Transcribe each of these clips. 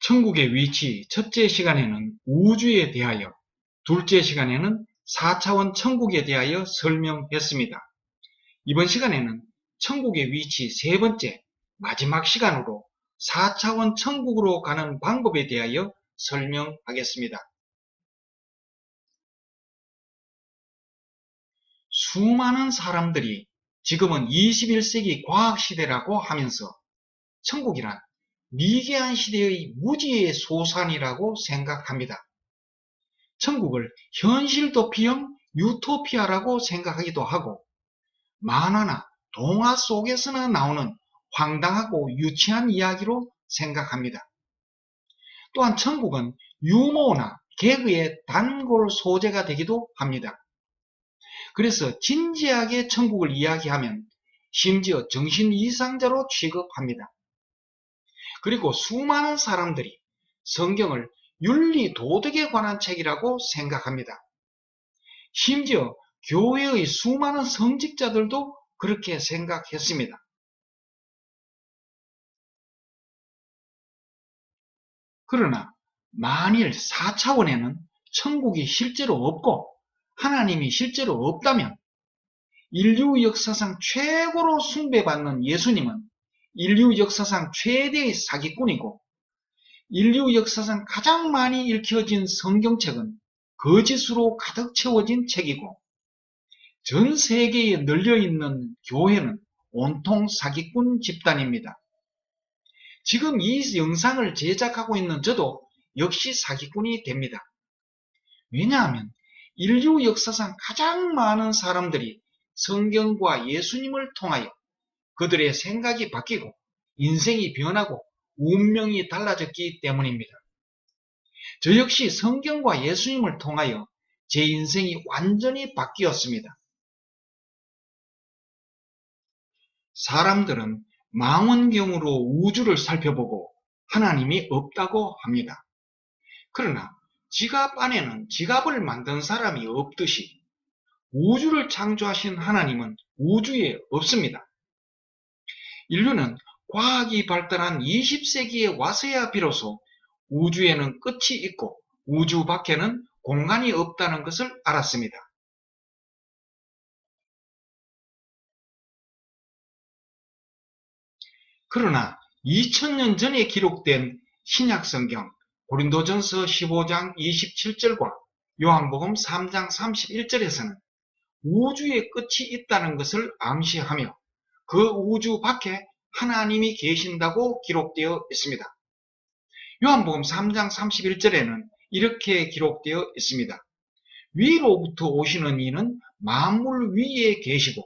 천국의 위치, 첫째 시간에는 우주에 대하여, 둘째 시간에는 4차원 천국에 대하여 설명했습니다. 이번 시간에는 천국의 위치 세 번째, 마지막 시간으로 4차원 천국으로 가는 방법에 대하여 설명하겠습니다. 수많은 사람들이 지금은 21세기 과학시대라고 하면서 천국이란 미개한 시대의 무지의 소산이라고 생각합니다. 천국을 현실 도피형 유토피아라고 생각하기도 하고 만화나 동화 속에서나 나오는 황당하고 유치한 이야기로 생각합니다. 또한 천국은 유머나 개그의 단골 소재가 되기도 합니다. 그래서 진지하게 천국을 이야기하면 심지어 정신 이상자로 취급합니다. 그리고 수많은 사람들이 성경을 윤리 도덕에 관한 책이라고 생각합니다. 심지어 교회의 수많은 성직자들도 그렇게 생각했습니다. 그러나 만일 4차원에는 천국이 실제로 없고 하나님이 실제로 없다면 인류 역사상 최고로 숭배받는 예수님은 인류 역사상 최대의 사기꾼이고 인류 역사상 가장 많이 읽혀진 성경책은 거짓으로 가득 채워진 책이고 전 세계에 널려있는 교회는 온통 사기꾼 집단입니다. 지금 이 영상을 제작하고 있는 저도 역시 사기꾼이 됩니다. 왜냐하면 인류 역사상 가장 많은 사람들이 성경과 예수님을 통하여 그들의 생각이 바뀌고 인생이 변하고 운명이 달라졌기 때문입니다. 저 역시 성경과 예수님을 통하여 제 인생이 완전히 바뀌었습니다. 사람들은 망원경으로 우주를 살펴보고 하나님이 없다고 합니다. 그러나 지갑 안에는 지갑을 만든 사람이 없듯이 우주를 창조하신 하나님은 우주에 없습니다. 인류는 과학이 발달한 20세기에 와서야 비로소 우주에는 끝이 있고 우주 밖에는 공간이 없다는 것을 알았습니다. 그러나 2000년 전에 기록된 신약성경 고린도전서 15장 27절과 요한복음 3장 31절에서는 우주의 끝이 있다는 것을 암시하며 그 우주 밖에 하나님이 계신다고 기록되어 있습니다. 요한복음 3장 31절에는 이렇게 기록되어 있습니다. 위로부터 오시는 이는 만물 위에 계시고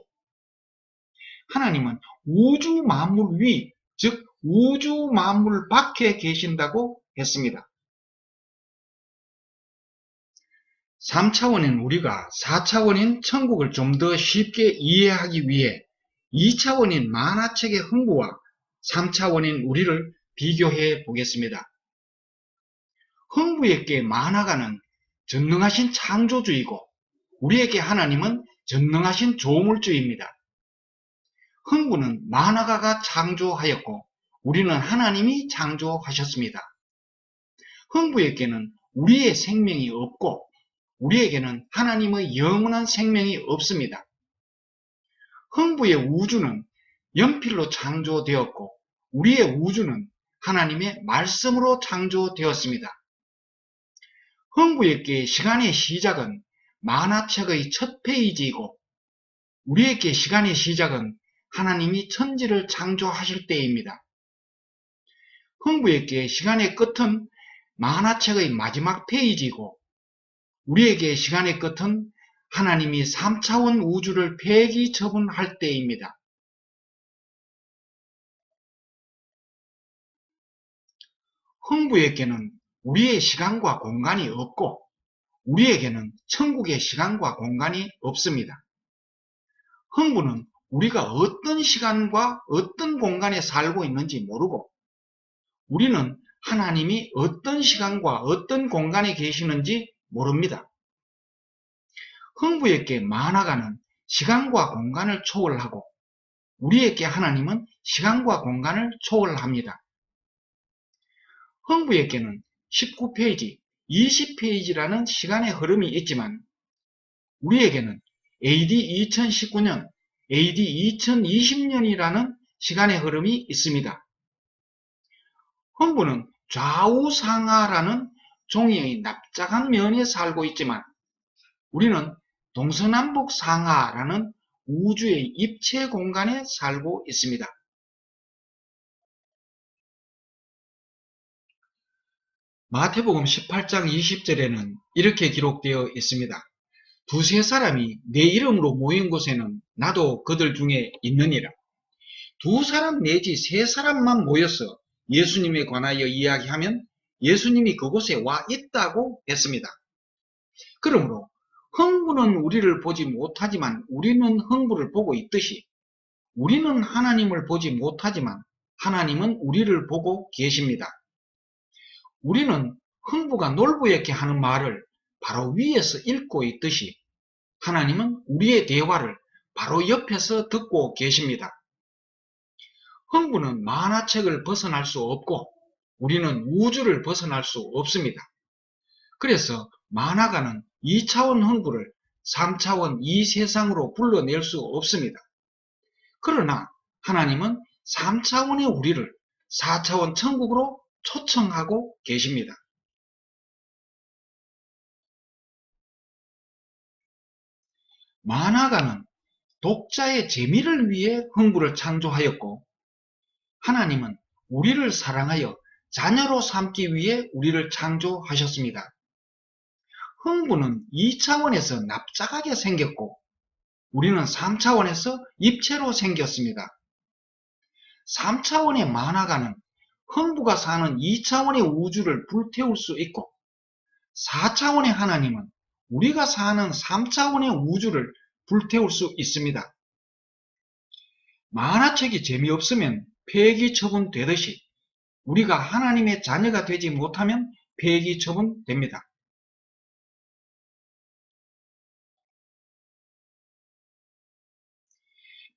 하나님은 우주 만물 위, 즉 우주 만물 밖에 계신다고 했습니다. 3차원인 우리가 4차원인 천국을 좀 더 쉽게 이해하기 위해 2차원인 만화책의 흥부와 3차원인 우리를 비교해 보겠습니다. 흥부에게 만화가는 전능하신 창조주이고 우리에게 하나님은 전능하신 조물주입니다. 흥부는 만화가가 창조하였고 우리는 하나님이 창조하셨습니다. 흥부에게는 우리의 생명이 없고 우리에게는 하나님의 영원한 생명이 없습니다. 흥부의 우주는 연필로 창조되었고 우리의 우주는 하나님의 말씀으로 창조되었습니다. 흥부에게 시간의 시작은 만화책의 첫 페이지이고 우리에게 시간의 시작은 하나님이 천지를 창조하실 때입니다. 흥부에게 시간의 끝은 만화책의 마지막 페이지이고 우리에게 시간의 끝은 하나님이 3차원 우주를 폐기 처분할 때입니다. 흥부에게는 우리의 시간과 공간이 없고 우리에게는 천국의 시간과 공간이 없습니다. 흥부는 우리가 어떤 시간과 어떤 공간에 살고 있는지 모르고 우리는 하나님이 어떤 시간과 어떤 공간에 계시는지 모릅니다. 흥부에게 만화가는 시간과 공간을 초월하고 우리에게 하나님은 시간과 공간을 초월합니다. 흥부에게는 19페이지, 20페이지라는 시간의 흐름이 있지만 우리에게는 AD 2019년, AD 2020년이라는 시간의 흐름이 있습니다. 흥부는 좌우상하라는 종이의 납작한 면에 살고 있지만 우리는 동서남북 상하라는 우주의 입체 공간에 살고 있습니다. 마태복음 18장 20절에는 이렇게 기록되어 있습니다. 두세 사람이 내 이름으로 모인 곳에는 나도 그들 중에 있느니라. 두 사람 내지 세 사람만 모여서 예수님에 관하여 이야기하면 예수님이 그곳에 와 있다고 했습니다. 그러므로 흥부는 우리를 보지 못하지만 우리는 흥부를 보고 있듯이 우리는 하나님을 보지 못하지만 하나님은 우리를 보고 계십니다. 우리는 흥부가 놀부에게 하는 말을 바로 위에서 읽고 있듯이 하나님은 우리의 대화를 바로 옆에서 듣고 계십니다. 흥부는 만화책을 벗어날 수 없고 우리는 우주를 벗어날 수 없습니다. 그래서 만화가는 2차원 흥부를 3차원 이 세상으로 불러낼 수 없습니다. 그러나 하나님은 3차원의 우리를 4차원 천국으로 초청하고 계십니다. 만화가는 독자의 재미를 위해 흥부를 창조하였고 하나님은 우리를 사랑하여 자녀로 삼기 위해 우리를 창조하셨습니다. 흥부는 2차원에서 납작하게 생겼고 우리는 3차원에서 입체로 생겼습니다. 3차원의 만화가는 흥부가 사는 2차원의 우주를 불태울 수 있고 4차원의 하나님은 우리가 사는 3차원의 우주를 불태울 수 있습니다. 만화책이 재미없으면 폐기 처분되듯이 우리가 하나님의 자녀가 되지 못하면 폐기 처분됩니다.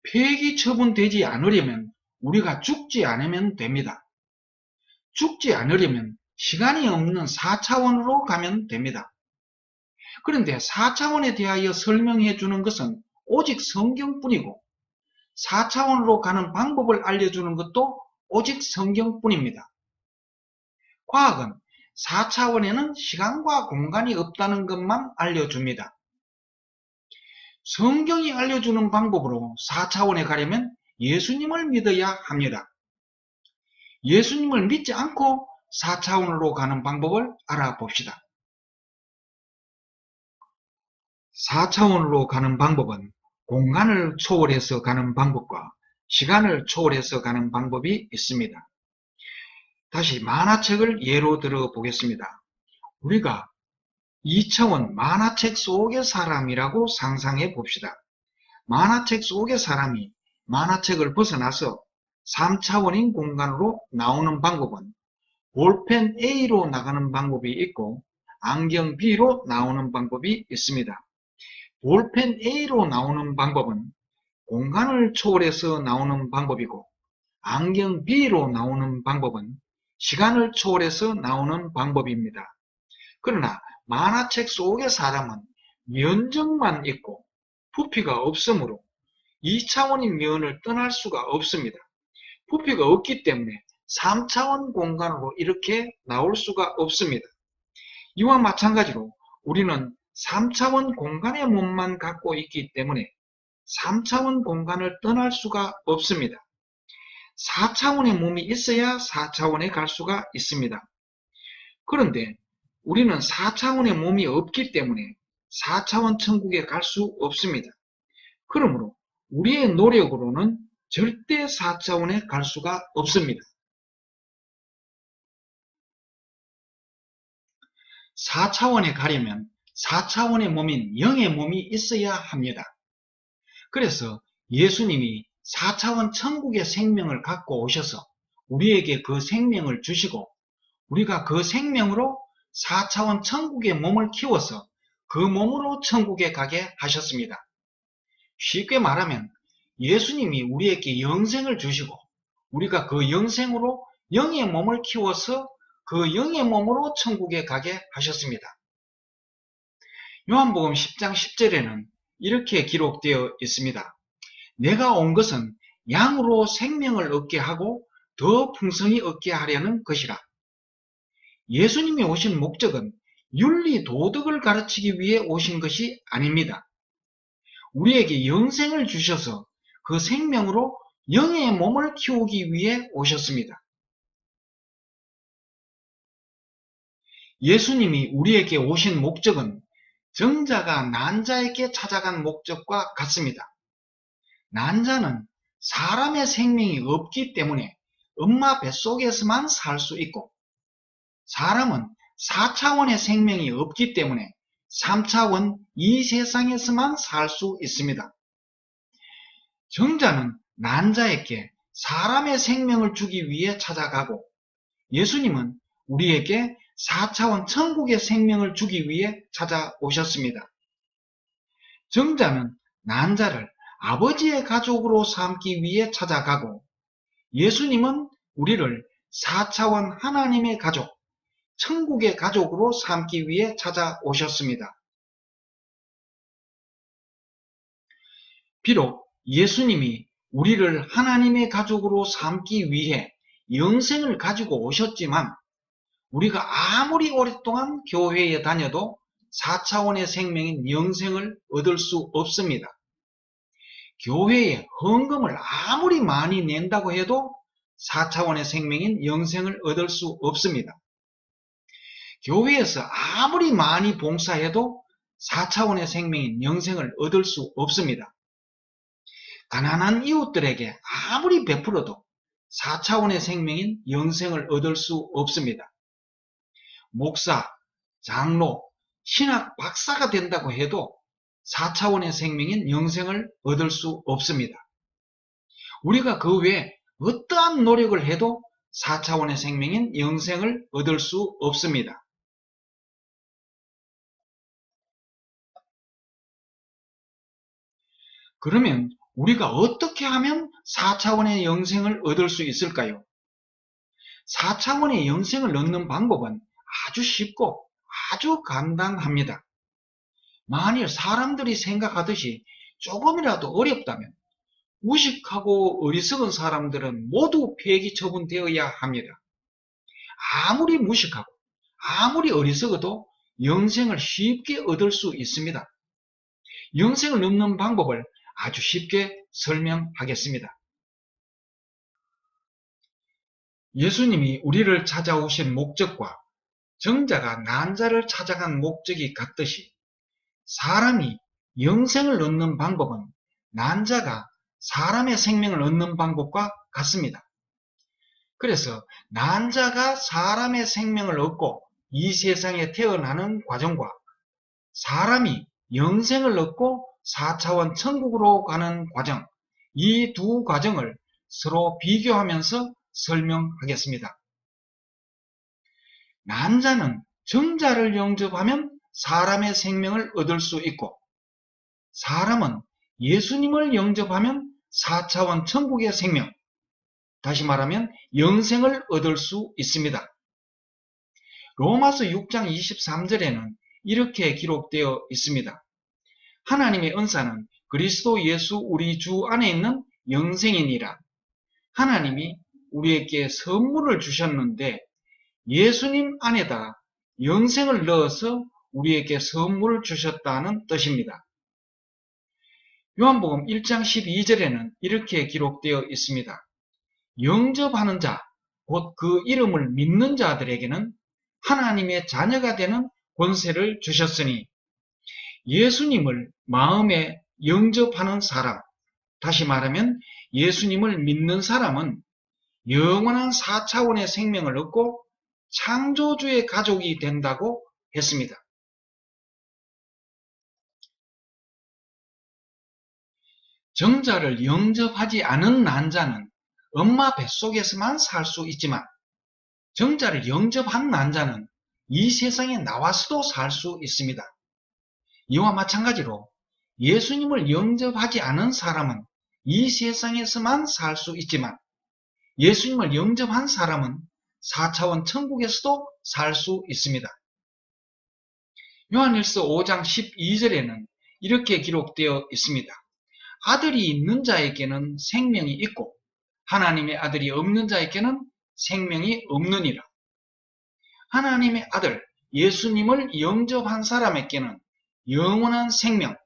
폐기 처분되지 않으려면 우리가 죽지 않으면 됩니다. 죽지 않으려면 시간이 없는 4차원으로 가면 됩니다. 그런데 4차원에 대하여 설명해 주는 것은 오직 성경뿐이고 4차원으로 가는 방법을 알려주는 것도 오직 성경뿐입니다. 과학은 4차원에는 시간과 공간이 없다는 것만 알려줍니다. 성경이 알려주는 방법으로 4차원에 가려면 예수님을 믿어야 합니다. 예수님을 믿지 않고 4차원으로 가는 방법을 알아봅시다. 4차원으로 가는 방법은 공간을 초월해서 가는 방법과 시간을 초월해서 가는 방법이 있습니다. 다시 만화책을 예로 들어 보겠습니다. 우리가 2차원 만화책 속의 사람이라고 상상해 봅시다. 만화책 속의 사람이 만화책을 벗어나서 3차원인 공간으로 나오는 방법은 볼펜 A로 나가는 방법이 있고 안경 B로 나오는 방법이 있습니다. 볼펜 A로 나오는 방법은 공간을 초월해서 나오는 방법이고 안경 B로 나오는 방법은 시간을 초월해서 나오는 방법입니다. 그러나 만화책 속의 사람은 면적만 있고 부피가 없으므로 2차원인 면을 떠날 수가 없습니다. 부피가 없기 때문에 3차원 공간으로 이렇게 나올 수가 없습니다. 이와 마찬가지로 우리는 3차원 공간의 몸만 갖고 있기 때문에 3차원 공간을 떠날 수가 없습니다. 4차원의 몸이 있어야 4차원에 갈 수가 있습니다. 그런데 우리는 4차원의 몸이 없기 때문에 4차원 천국에 갈 수 없습니다. 그러므로 우리의 노력으로는 절대 4차원에 갈 수가 없습니다. 4차원에 가려면 4차원의 몸인 영의 몸이 있어야 합니다. 그래서 예수님이 4차원 천국의 생명을 갖고 오셔서 우리에게 그 생명을 주시고 우리가 그 생명으로 4차원 천국의 몸을 키워서 그 몸으로 천국에 가게 하셨습니다. 쉽게 말하면 예수님이 우리에게 영생을 주시고 우리가 그 영생으로 영의 몸을 키워서 그 영의 몸으로 천국에 가게 하셨습니다. 요한복음 10장 10절에는 이렇게 기록되어 있습니다. 내가 온 것은 양으로 생명을 얻게 하고 더 풍성히 얻게 하려는 것이라. 예수님이 오신 목적은 윤리 도덕을 가르치기 위해 오신 것이 아닙니다. 우리에게 영생을 주셔서 그 생명으로 영의 몸을 키우기 위해 오셨습니다. 예수님이 우리에게 오신 목적은 정자가 난자에게 찾아간 목적과 같습니다. 난자는 사람의 생명이 없기 때문에 엄마 뱃속에서만 살 수 있고, 사람은 4차원의 생명이 없기 때문에 3차원 이 세상에서만 살 수 있습니다. 정자는 난자에게 사람의 생명을 주기 위해 찾아가고, 예수님은 우리에게 4차원 천국의 생명을 주기 위해 찾아오셨습니다. 정자는 난자를 아버지의 가족으로 삼기 위해 찾아가고, 예수님은 우리를 4차원 하나님의 가족, 천국의 가족으로 삼기 위해 찾아오셨습니다. 비록 예수님이 우리를 하나님의 가족으로 삼기 위해 영생을 가지고 오셨지만, 우리가 아무리 오랫동안 교회에 다녀도 4차원의 생명인 영생을 얻을 수 없습니다. 교회에 헌금을 아무리 많이 낸다고 해도 4차원의 생명인 영생을 얻을 수 없습니다. 교회에서 아무리 많이 봉사해도 4차원의 생명인 영생을 얻을 수 없습니다. 가난한 이웃들에게 아무리 베풀어도 4차원의 생명인 영생을 얻을 수 없습니다. 목사, 장로, 신학 박사가 된다고 해도 4차원의 생명인 영생을 얻을 수 없습니다. 우리가 그 외에 어떠한 노력을 해도 4차원의 생명인 영생을 얻을 수 없습니다. 그러면 우리가 어떻게 하면 4차원의 영생을 얻을 수 있을까요? 4차원의 영생을 얻는 방법은 아주 쉽고 아주 간단합니다. 만일 사람들이 생각하듯이 조금이라도 어렵다면 무식하고 어리석은 사람들은 모두 폐기 처분되어야 합니다. 아무리 무식하고 아무리 어리석어도 영생을 쉽게 얻을 수 있습니다. 영생을 얻는 방법을 아주 쉽게 설명하겠습니다. 예수님이 우리를 찾아오신 목적과 정자가 난자를 찾아간 목적이 같듯이 사람이 영생을 얻는 방법은 난자가 사람의 생명을 얻는 방법과 같습니다. 그래서 난자가 사람의 생명을 얻고 이 세상에 태어나는 과정과 사람이 영생을 얻고 4차원 천국으로 가는 과정, 이 두 과정을 서로 비교하면서 설명하겠습니다. 난자는 정자를 영접하면 사람의 생명을 얻을 수 있고, 사람은 예수님을 영접하면 4차원 천국의 생명, 다시 말하면 영생을 얻을 수 있습니다. 로마서 6장 23절에는 이렇게 기록되어 있습니다. 하나님의 은사는 그리스도 예수 우리 주 안에 있는 영생이니라. 하나님이 우리에게 선물을 주셨는데 예수님 안에다 영생을 넣어서 우리에게 선물을 주셨다는 뜻입니다. 요한복음 1장 12절에는 이렇게 기록되어 있습니다. 영접하는 자, 곧 그 이름을 믿는 자들에게는 하나님의 자녀가 되는 권세를 주셨으니, 예수님을 마음에 영접하는 사람, 다시 말하면 예수님을 믿는 사람은 영원한 4차원의 생명을 얻고 창조주의 가족이 된다고 했습니다. 정자를 영접하지 않은 난자는 엄마 뱃속에서만 살 수 있지만, 정자를 영접한 난자는 이 세상에 나와서도 살 수 있습니다. 이와 마찬가지로 예수님을 영접하지 않은 사람은 이 세상에서만 살 수 있지만, 예수님을 영접한 사람은 4차원 천국에서도 살 수 있습니다. 요한일서 5장 12절에는 이렇게 기록되어 있습니다. 아들이 있는 자에게는 생명이 있고 하나님의 아들이 없는 자에게는 생명이 없느니라. 하나님의 아들 예수님을 영접한 사람에게는 영원한 생명,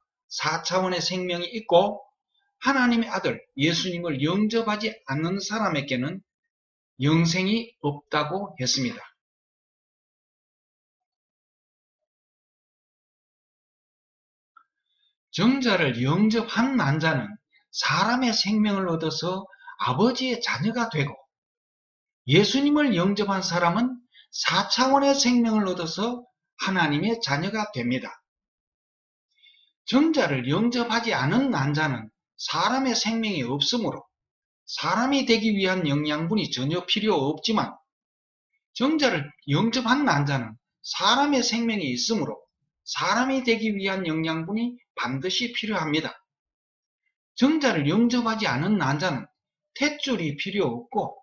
4차원의 생명이 있고 하나님의 아들 예수님을 영접하지 않는 사람에게는 영생이 없다고 했습니다. 정자를 영접한 난자는 사람의 생명을 얻어서 아버지의 자녀가 되고 예수님을 영접한 사람은 4차원의 생명을 얻어서 하나님의 자녀가 됩니다. 정자를 영접하지 않은 난자는 사람의 생명이 없으므로 사람이 되기 위한 영양분이 전혀 필요 없지만 정자를 영접한 난자는 사람의 생명이 있으므로 사람이 되기 위한 영양분이 반드시 필요합니다. 정자를 영접하지 않은 난자는 탯줄이 필요 없고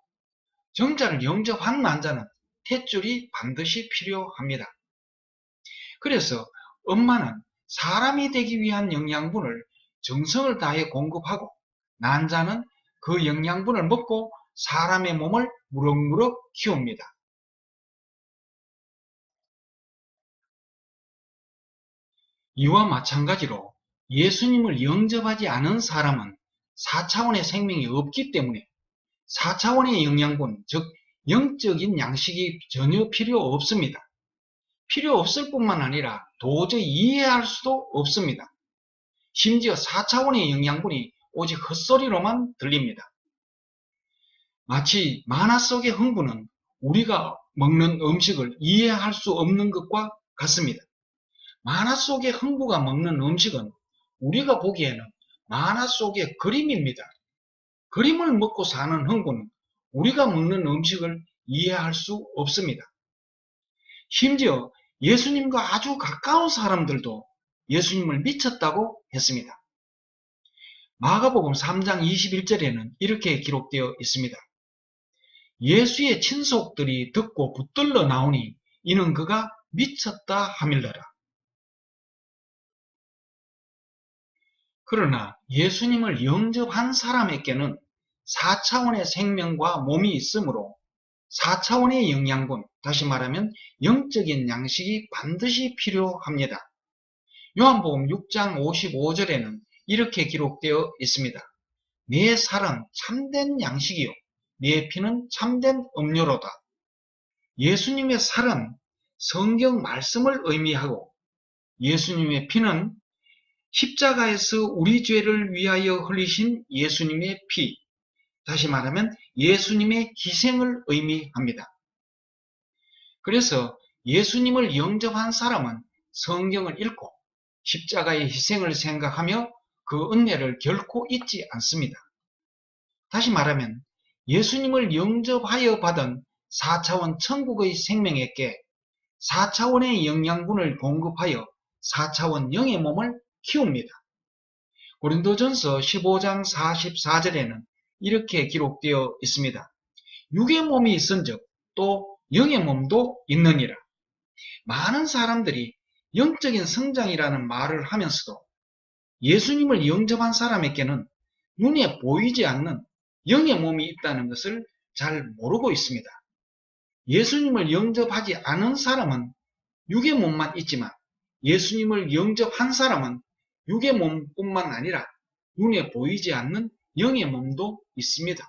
정자를 영접한 난자는 탯줄이 반드시 필요합니다. 그래서 엄마는 사람이 되기 위한 영양분을 정성을 다해 공급하고 난자는 그 영양분을 먹고 사람의 몸을 무럭무럭 키웁니다. 이와 마찬가지로 예수님을 영접하지 않은 사람은 4차원의 생명이 없기 때문에 4차원의 영양분, 즉 영적인 양식이 전혀 필요 없습니다. 필요 없을 뿐만 아니라 도저히 이해할 수도 없습니다. 심지어 4차원의 영양분이 오직 헛소리로만 들립니다. 마치 만화 속의 흥부는 우리가 먹는 음식을 이해할 수 없는 것과 같습니다. 만화 속의 흥부가 먹는 음식은 우리가 보기에는 만화 속의 그림입니다. 그림을 먹고 사는 흥부는 우리가 먹는 음식을 이해할 수 없습니다. 심지어 예수님과 아주 가까운 사람들도 예수님을 미쳤다고 했습니다. 마가복음 3장 21절에는 이렇게 기록되어 있습니다. 예수의 친속들이 듣고 붙들러 나오니 이는 그가 미쳤다 하밀러라. 그러나 예수님을 영접한 사람에게는 4차원의 생명과 몸이 있으므로 4차원의 영양분, 다시 말하면 영적인 양식이 반드시 필요합니다. 요한복음 6장 55절에는 이렇게 기록되어 있습니다. 내 살은 참된 양식이요 내 피는 참된 음료로다. 예수님의 살은 성경 말씀을 의미하고 예수님의 피는 십자가에서 우리 죄를 위하여 흘리신 예수님의 피, 다시 말하면 예수님의 희생을 의미합니다. 그래서 예수님을 영접한 사람은 성경을 읽고 십자가의 희생을 생각하며 그 은혜를 결코 잊지 않습니다. 다시 말하면 예수님을 영접하여 받은 4차원 천국의 생명에게 4차원의 영양분을 공급하여 4차원 영의 몸을 키웁니다. 고린도전서 15장 44절에는 이렇게 기록되어 있습니다. 육의 몸이 있은즉 또 영의 몸도 있느니라. 많은 사람들이 영적인 성장이라는 말을 하면서도 예수님을 영접한 사람에게는 눈에 보이지 않는 영의 몸이 있다는 것을 잘 모르고 있습니다. 예수님을 영접하지 않은 사람은 육의 몸만 있지만 예수님을 영접한 사람은 육의 몸뿐만 아니라 눈에 보이지 않는 영의 몸도 있습니다.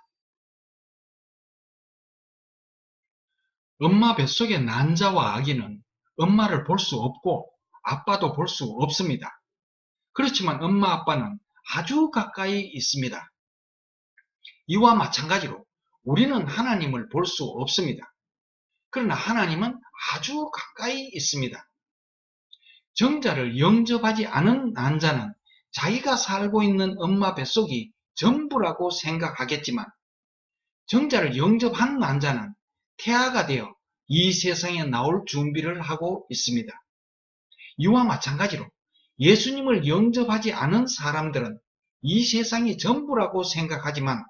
엄마 뱃속의 난자와 아기는 엄마를 볼 수 없고 아빠도 볼 수 없습니다. 그렇지만 엄마 아빠는 아주 가까이 있습니다. 이와 마찬가지로 우리는 하나님을 볼 수 없습니다. 그러나 하나님은 아주 가까이 있습니다. 정자를 영접하지 않은 난자는 자기가 살고 있는 엄마 뱃속이 전부라고 생각하겠지만 정자를 영접한 난자는 태아가 되어 이 세상에 나올 준비를 하고 있습니다. 이와 마찬가지로 예수님을 영접하지 않은 사람들은 이 세상이 전부라고 생각하지만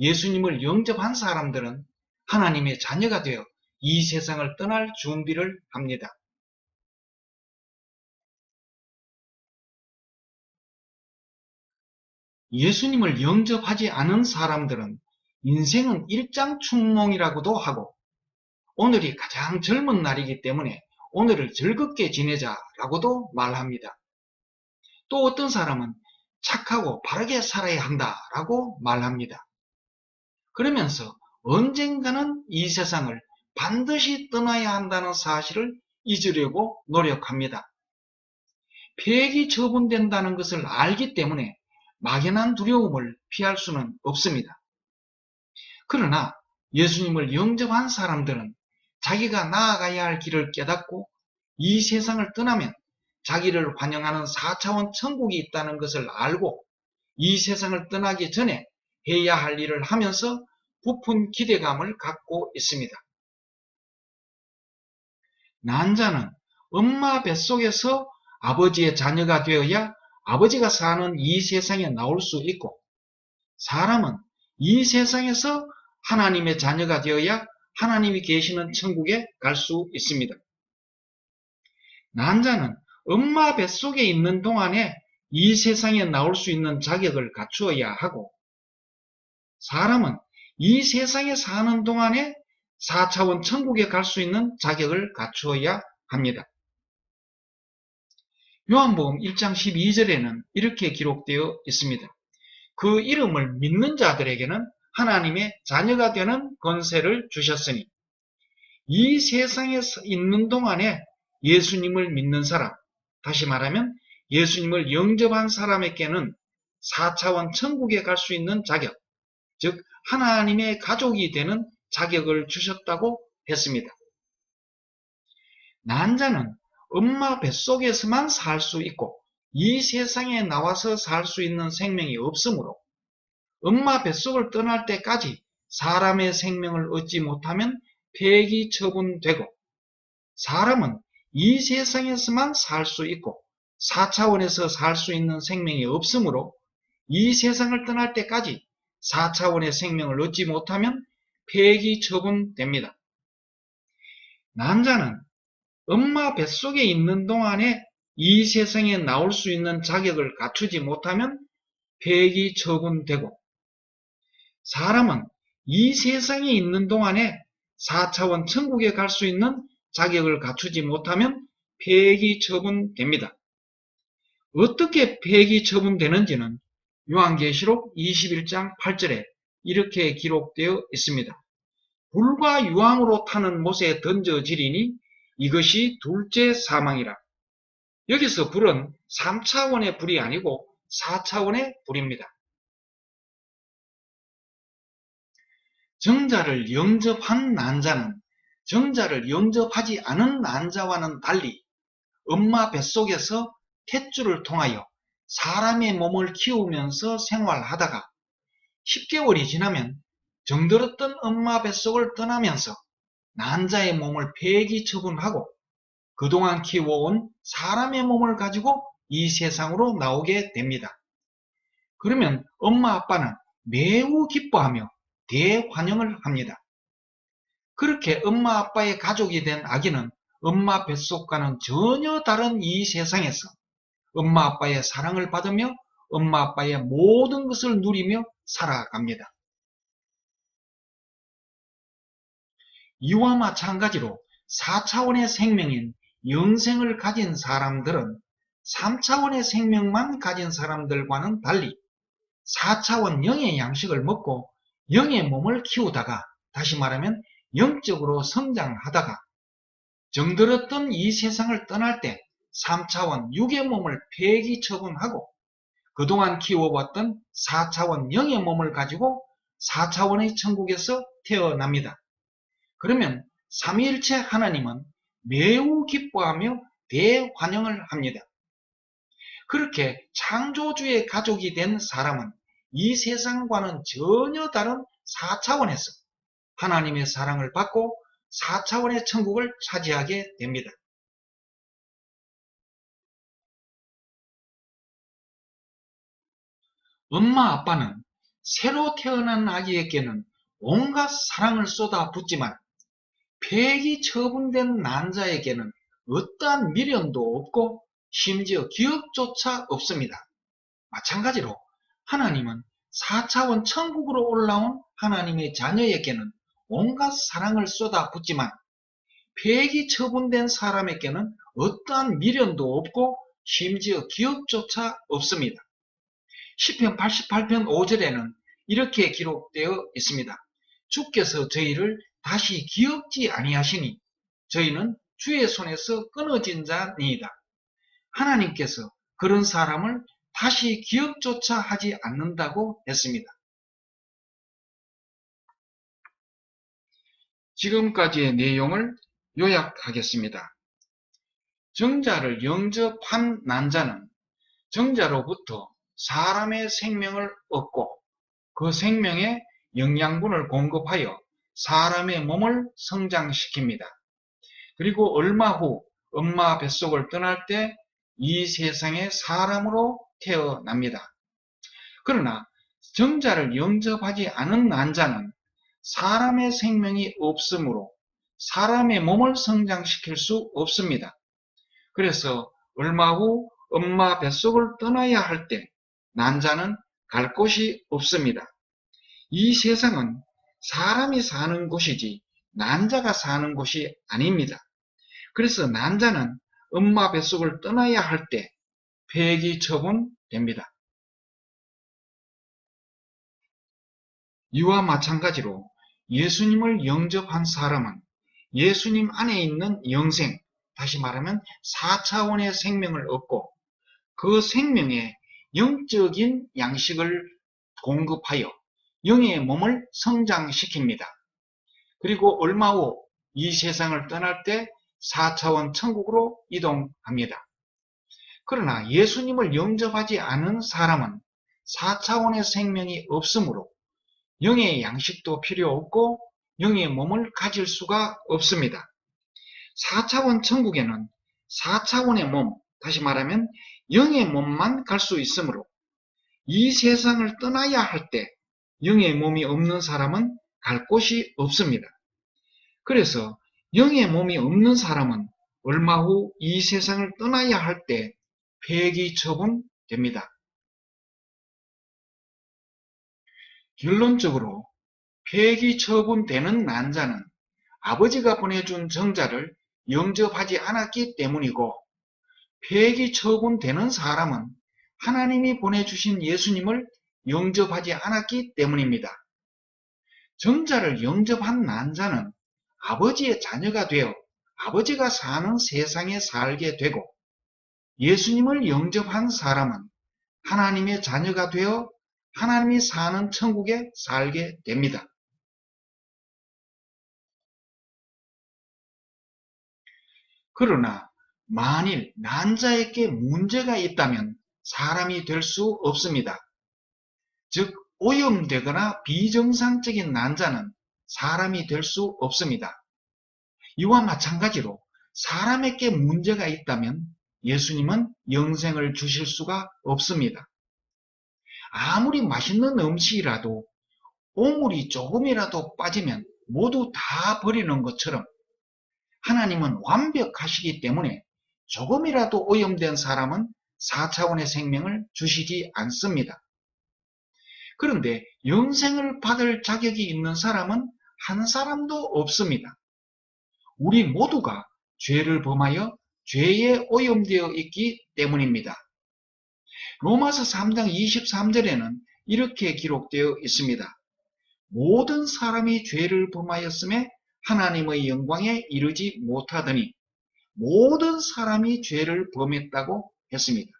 예수님을 영접한 사람들은 하나님의 자녀가 되어 이 세상을 떠날 준비를 합니다. 예수님을 영접하지 않은 사람들은 인생은 일장춘몽이라고도 하고 오늘이 가장 젊은 날이기 때문에 오늘을 즐겁게 지내자라고도 말합니다. 또 어떤 사람은 착하고 바르게 살아야 한다라고 말합니다. 그러면서 언젠가는 이 세상을 반드시 떠나야 한다는 사실을 잊으려고 노력합니다. 폐기 처분된다는 것을 알기 때문에 막연한 두려움을 피할 수는 없습니다. 그러나 예수님을 영접한 사람들은 자기가 나아가야 할 길을 깨닫고 이 세상을 떠나면 자기를 환영하는 4차원 천국이 있다는 것을 알고 이 세상을 떠나기 전에 해야 할 일을 하면서 부푼 기대감을 갖고 있습니다. 난자는 엄마 뱃속에서 아버지의 자녀가 되어야 아버지가 사는 이 세상에 나올 수 있고, 사람은 이 세상에서 하나님의 자녀가 되어야 하나님이 계시는 천국에 갈 수 있습니다. 난자는 엄마 뱃속에 있는 동안에 이 세상에 나올 수 있는 자격을 갖추어야 하고, 사람은 이 세상에 사는 동안에 4차원 천국에 갈 수 있는 자격을 갖추어야 합니다. 요한복음 1장 12절에는 이렇게 기록되어 있습니다. 그 이름을 믿는 자들에게는 하나님의 자녀가 되는 권세를 주셨으니, 이 세상에 있는 동안에 예수님을 믿는 사람, 다시 말하면 예수님을 영접한 사람에게는 4차원 천국에 갈 수 있는 자격, 즉 하나님의 가족이 되는 자격을 주셨다고 했습니다. 난자는 엄마 뱃속에서만 살 수 있고 이 세상에 나와서 살 수 있는 생명이 없으므로 엄마 뱃속을 떠날 때까지 사람의 생명을 얻지 못하면 폐기 처분되고, 사람은 이 세상에서만 살 수 있고 4차원에서 살 수 있는 생명이 없으므로 이 세상을 떠날 때까지 4차원의 생명을 얻지 못하면 폐기 처분됩니다. 난자는 엄마 뱃속에 있는 동안에 이 세상에 나올 수 있는 자격을 갖추지 못하면 폐기 처분되고, 사람은 이 세상에 있는 동안에 4차원 천국에 갈 수 있는 자격을 갖추지 못하면 폐기 처분됩니다. 어떻게 폐기 처분되는지는 요한계시록 21장 8절에 이렇게 기록되어 있습니다. 불과 유황으로 타는 못에 던져지리니 이것이 둘째 사망이라. 여기서 불은 3차원의 불이 아니고 4차원의 불입니다. 정자를 영접한 난자는 정자를 영접하지 않은 난자와는 달리 엄마 뱃속에서 탯줄을 통하여 사람의 몸을 키우면서 생활하다가 10개월이 지나면 정들었던 엄마 뱃속을 떠나면서 난자의 몸을 폐기 처분하고 그동안 키워온 사람의 몸을 가지고 이 세상으로 나오게 됩니다. 그러면 엄마 아빠는 매우 기뻐하며 대환영을 합니다. 그렇게 엄마 아빠의 가족이 된 아기는 엄마 뱃속과는 전혀 다른 이 세상에서 엄마 아빠의 사랑을 받으며 엄마 아빠의 모든 것을 누리며 살아갑니다. 이와 마찬가지로 4차원의 생명인 영생을 가진 사람들은 3차원의 생명만 가진 사람들과는 달리 4차원 영의 양식을 먹고 영의 몸을 키우다가, 다시 말하면 영적으로 성장하다가 정들었던 이 세상을 떠날 때 3차원 육의 몸을 폐기 처분하고 그동안 키워왔던 4차원 영의 몸을 가지고 4차원의 천국에서 태어납니다. 그러면 삼위일체 하나님은 매우 기뻐하며 대환영을 합니다. 그렇게 창조주의 가족이 된 사람은 이 세상과는 전혀 다른 4차원에서 하나님의 사랑을 받고 4차원의 천국을 차지하게 됩니다. 엄마 아빠는 새로 태어난 아기에게는 온갖 사랑을 쏟아붓지만 폐기 처분된 난자에게는 어떠한 미련도 없고 심지어 기억조차 없습니다. 마찬가지로 하나님은 4차원 천국으로 올라온 하나님의 자녀에게는 온갖 사랑을 쏟아붓지만 폐기 처분된 사람에게는 어떠한 미련도 없고 심지어 기억조차 없습니다. 시편 88편 5절에는 이렇게 기록되어 있습니다. 주께서 저희를 다시 기억지 아니하시니 저희는 주의 손에서 끊어진 자니이다. 하나님께서 그런 사람을 다시 기억조차 하지 않는다고 했습니다. 지금까지의 내용을 요약하겠습니다. 정자를 영접한 난자는 정자로부터 사람의 생명을 얻고 그 생명에 영양분을 공급하여 사람의 몸을 성장시킵니다. 그리고 얼마 후 엄마 뱃속을 떠날 때 이 세상에 사람으로 태어납니다. 그러나 정자를 영접하지 않은 난자는 사람의 생명이 없으므로 사람의 몸을 성장시킬 수 없습니다. 그래서 얼마 후 엄마 뱃속을 떠나야 할 때 난자는 갈 곳이 없습니다. 이 세상은 사람이 사는 곳이지 난자가 사는 곳이 아닙니다. 그래서 난자는 엄마 뱃속을 떠나야 할 때 폐기 처분됩니다. 이와 마찬가지로 예수님을 영접한 사람은 예수님 안에 있는 영생, 다시 말하면 4차원의 생명을 얻고 그 생명에 영적인 양식을 공급하여 영의 몸을 성장시킵니다. 그리고 얼마 후 이 세상을 떠날 때 4차원 천국으로 이동합니다. 그러나 예수님을 영접하지 않은 사람은 4차원의 생명이 없으므로 영의 양식도 필요 없고 영의 몸을 가질 수가 없습니다. 4차원 천국에는 4차원의 몸, 다시 말하면 영의 몸만 갈 수 있으므로 이 세상을 떠나야 할 때 영의 몸이 없는 사람은 갈 곳이 없습니다. 그래서 영의 몸이 없는 사람은 얼마 후 이 세상을 떠나야 할 때 폐기 처분됩니다. 결론적으로 폐기 처분되는 난자는 아버지가 보내준 정자를 영접하지 않았기 때문이고 폐기 처분되는 사람은 하나님이 보내주신 예수님을 영접하지 않았기 때문입니다. 정자를 영접한 난자는 아버지의 자녀가 되어 아버지가 사는 세상에 살게 되고 예수님을 영접한 사람은 하나님의 자녀가 되어 하나님이 사는 천국에 살게 됩니다. 그러나 만일 난자에게 문제가 있다면 사람이 될 수 없습니다. 즉 오염되거나 비정상적인 난자는 사람이 될 수 없습니다. 이와 마찬가지로 사람에게 문제가 있다면 예수님은 영생을 주실 수가 없습니다. 아무리 맛있는 음식이라도 오물이 조금이라도 빠지면 모두 다 버리는 것처럼 하나님은 완벽하시기 때문에 조금이라도 오염된 사람은 4차원의 생명을 주시지 않습니다. 그런데 영생을 받을 자격이 있는 사람은 한 사람도 없습니다. 우리 모두가 죄를 범하여 죄에 오염되어 있기 때문입니다. 로마서 3장 23절에는 이렇게 기록되어 있습니다. 모든 사람이 죄를 범하였음에 하나님의 영광에 이르지 못하더니 모든 사람이 죄를 범했다고 했습니다.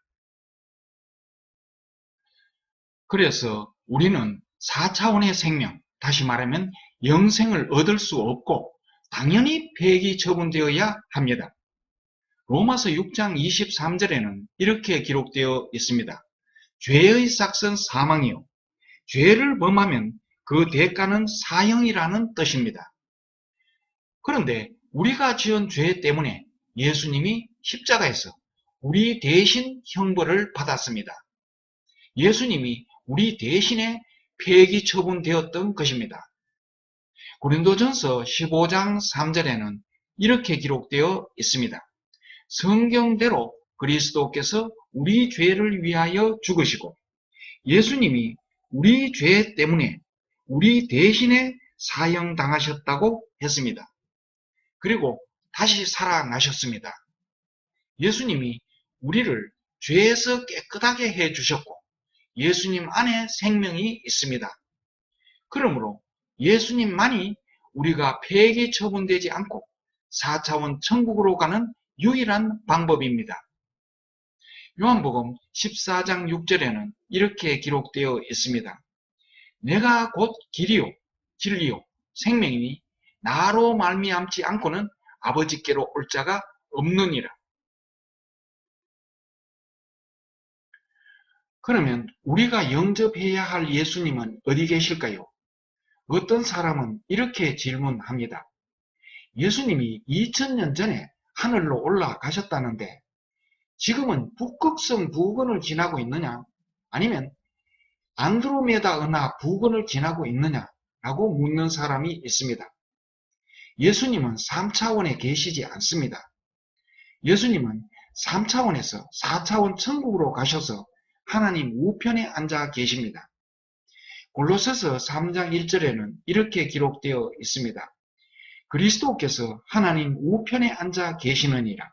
그래서 우리는 4차원의 생명, 다시 말하면 영생을 얻을 수 없고 당연히 폐기 처분되어야 합니다. 로마서 6장 23절에는 이렇게 기록되어 있습니다. 죄의 삭은 사망이요 죄를 범하면 그 대가는 사형이라는 뜻입니다. 그런데 우리가 지은 죄 때문에 예수님이 십자가에서 우리 대신 형벌을 받았습니다. 예수님이 우리 대신에 폐기 처분되었던 것입니다. 고린도전서 15장 3절에는 이렇게 기록되어 있습니다. 성경대로 그리스도께서 우리 죄를 위하여 죽으시고 예수님이 우리 죄 때문에 우리 대신에 사형당하셨다고 했습니다. 그리고 다시 살아나셨습니다. 예수님이 우리를 죄에서 깨끗하게 해주셨고 예수님 안에 생명이 있습니다. 그러므로 예수님만이 우리가 폐기 처분되지 않고 4차원 천국으로 가는 유일한 방법입니다. 요한복음 14장 6절에는 이렇게 기록되어 있습니다. 내가 곧 길이요 진리요 생명이니 나로 말미암지 않고는 아버지께로 올 자가 없느니라. 그러면 우리가 영접해야 할 예수님은 어디 계실까요? 어떤 사람은 이렇게 질문합니다. 예수님이 2000년 전에 하늘로 올라가셨다는데 지금은 북극성 부근을 지나고 있느냐? 아니면 안드로메다 은하 부근을 지나고 있느냐라고 묻는 사람이 있습니다. 예수님은 3차원에 계시지 않습니다. 예수님은 3차원에서 4차원 천국으로 가셔서 하나님 우편에 앉아 계십니다. 골로새서 3장 1절에는 이렇게 기록되어 있습니다. 그리스도께서 하나님 우편에 앉아 계시느니라.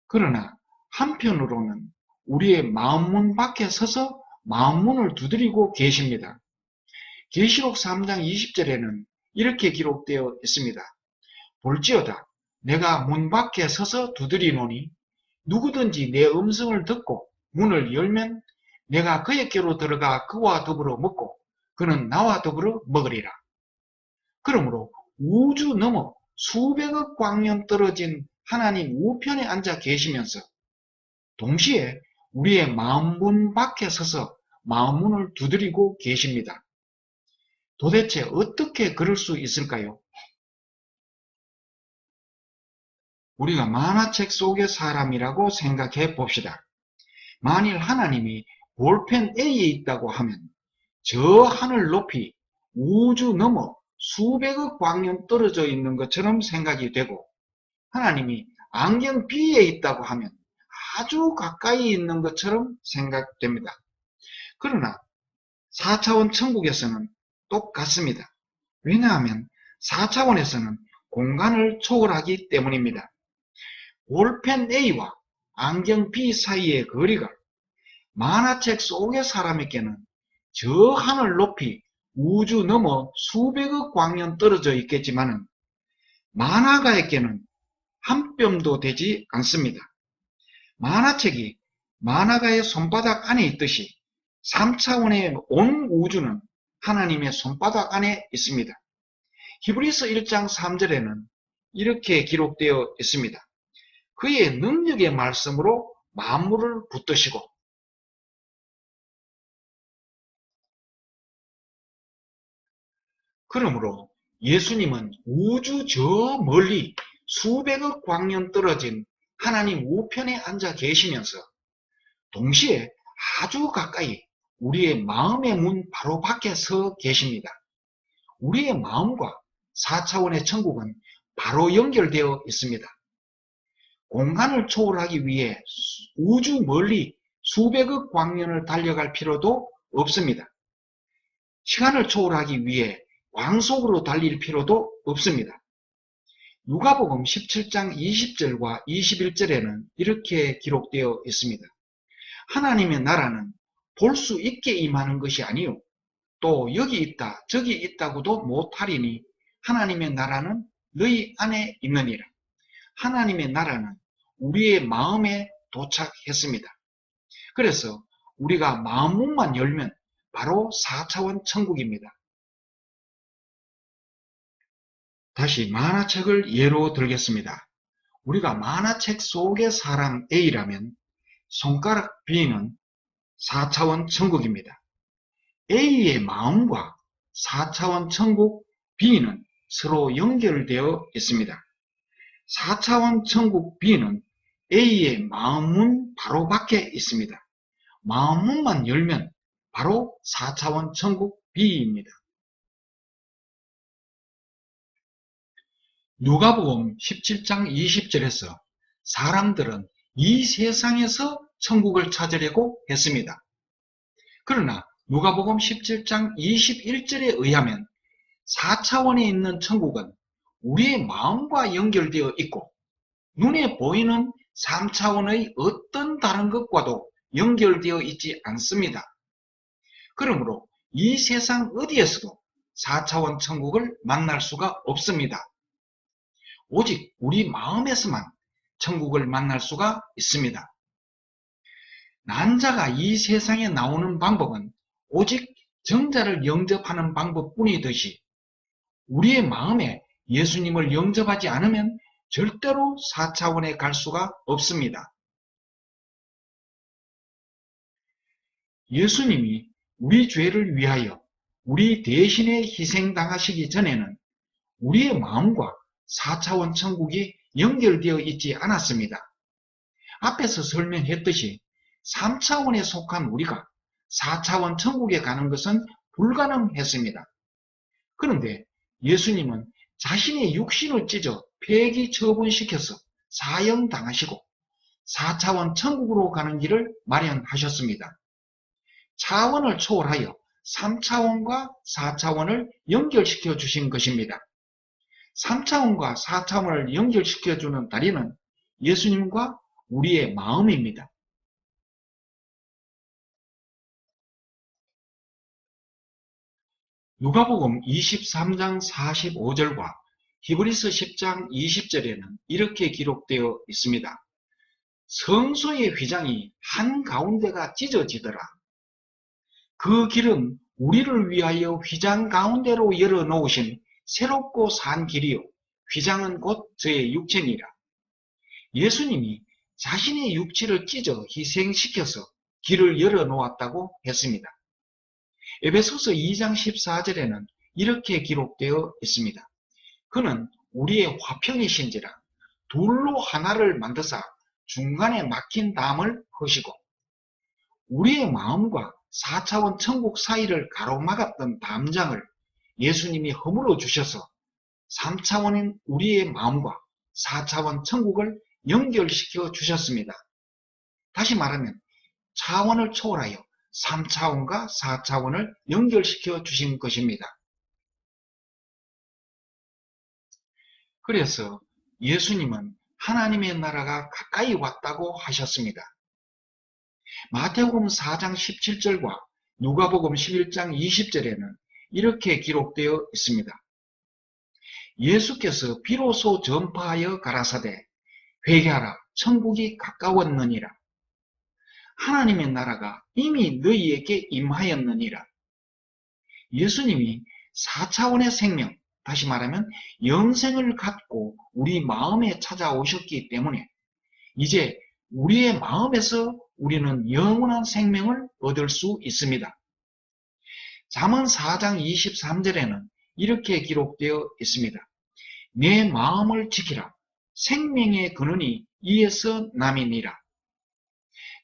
그러나 한편으로는 우리의 마음문 밖에 서서 마음문을 두드리고 계십니다. 계시록 3장 20절에는 이렇게 기록되어 있습니다. 볼지어다 내가 문 밖에 서서 두드리노니 누구든지 내 음성을 듣고 문을 열면 내가 그에게로 들어가 그와 더불어 먹고 그는 나와 더불어 먹으리라. 그러므로 우주 넘어 수백억 광년 떨어진 하나님 우편에 앉아 계시면서 동시에 우리의 마음문 밖에 서서 마음문을 두드리고 계십니다. 도대체 어떻게 그럴 수 있을까요? 우리가 만화책 속의 사람이라고 생각해 봅시다. 만일 하나님이 볼펜 A에 있다고 하면 저 하늘 높이 우주 넘어 수백억 광년 떨어져 있는 것처럼 생각이 되고 하나님이 안경 B에 있다고 하면 아주 가까이 있는 것처럼 생각됩니다. 그러나 4차원 천국에서는 똑같습니다. 왜냐하면 4차원에서는 공간을 초월하기 때문입니다. 볼펜 A와 안경 B 사이의 거리가 만화책 속의 사람에게는 저 하늘 높이 우주 넘어 수백억 광년 떨어져 있겠지만은 만화가에게는 한 뼘도 되지 않습니다. 만화책이 만화가의 손바닥 안에 있듯이 3차원의 온 우주는 하나님의 손바닥 안에 있습니다. 히브리서 1장 3절에는 이렇게 기록되어 있습니다. 그의 능력의 말씀으로 만물을 붙드시고 그러므로 예수님은 우주 저 멀리 수백억 광년 떨어진 하나님 우편에 앉아 계시면서 동시에 아주 가까이 우리의 마음의 문 바로 밖에 서 계십니다. 우리의 마음과 4차원의 천국은 바로 연결되어 있습니다. 공간을 초월하기 위해 우주 멀리 수백억 광년을 달려갈 필요도 없습니다. 시간을 초월하기 위해 광속으로 달릴 필요도 없습니다. 누가복음 17장 20절과 21절에는 이렇게 기록되어 있습니다. 하나님의 나라는 볼 수 있게 임하는 것이 아니요 또 여기 있다 저기 있다고도 못하리니 하나님의 나라는 너희 안에 있느니라. 하나님의 나라는 우리의 마음에 도착했습니다. 그래서 우리가 마음문만 열면 바로 4차원 천국입니다. 다시 만화책을 예로 들겠습니다. 우리가 만화책 속의 사람 A라면 손가락 B는 4차원 천국입니다. A의 마음과 4차원 천국 B는 서로 연결되어 있습니다. 4차원 천국 B는 A의 마음문 바로 밖에 있습니다. 마음문만 열면 바로 4차원 천국 B입니다. 누가복음 17장 20절에서 사람들은 이 세상에서 천국을 찾으려고 했습니다. 그러나 누가복음 17장 21절에 의하면 4차원에 있는 천국은 우리의 마음과 연결되어 있고 눈에 보이는 3차원의 어떤 다른 것과도 연결되어 있지 않습니다. 그러므로 이 세상 어디에서도 4차원 천국을 만날 수가 없습니다. 오직 우리 마음에서만 천국을 만날 수가 있습니다. 난자가 이 세상에 나오는 방법은 오직 정자를 영접하는 방법뿐이듯이 우리의 마음에 예수님을 영접하지 않으면 절대로 4차원에 갈 수가 없습니다. 예수님이 우리 죄를 위하여 우리 대신에 희생당하시기 전에는 우리의 마음과 4차원 천국이 연결되어 있지 않았습니다. 앞에서 설명했듯이 3차원에 속한 우리가 4차원 천국에 가는 것은 불가능했습니다. 그런데 예수님은 자신의 육신을 찢어 폐기 처분시켜서 사형당하시고 4차원 천국으로 가는 길을 마련하셨습니다. 차원을 초월하여 3차원과 4차원을 연결시켜 주신 것입니다. 3차원과 4차원을 연결시켜 주는 다리는 예수님과 우리의 마음입니다. 누가복음 23장 45절과 히브리서 10장 20절에는 이렇게 기록되어 있습니다. 성소의 휘장이 한가운데가 찢어지더라. 그 길은 우리를 위하여 휘장 가운데로 열어놓으신 새롭고 산 길이요. 휘장은 곧 저의 육체니라. 예수님이 자신의 육체를 찢어 희생시켜서 길을 열어놓았다고 했습니다. 에베소서 2장 14절에는 이렇게 기록되어 있습니다. 그는 우리의 화평이신지라 둘로 하나를 만드사 중간에 막힌 담을 허시고 우리의 마음과 4차원 천국 사이를 가로막았던 담장을 예수님이 허물어 주셔서 3차원인 우리의 마음과 4차원 천국을 연결시켜 주셨습니다. 다시 말하면 차원을 초월하여 3차원과 4차원을 연결시켜 주신 것입니다. 그래서 예수님은 하나님의 나라가 가까이 왔다고 하셨습니다. 마태복음 4장 17절과 누가복음 11장 20절에는 이렇게 기록되어 있습니다. 예수께서 비로소 전파하여 가라사대 회개하라 천국이 가까웠느니라. 하나님의 나라가 이미 너희에게 임하였느니라. 예수님이 4차원의 생명, 다시 말하면 영생을 갖고 우리 마음에 찾아오셨기 때문에 이제 우리의 마음에서 우리는 영원한 생명을 얻을 수 있습니다. 잠언 4장 23절에는 이렇게 기록되어 있습니다. 내 마음을 지키라. 생명의 근원이 이에서 남이니라.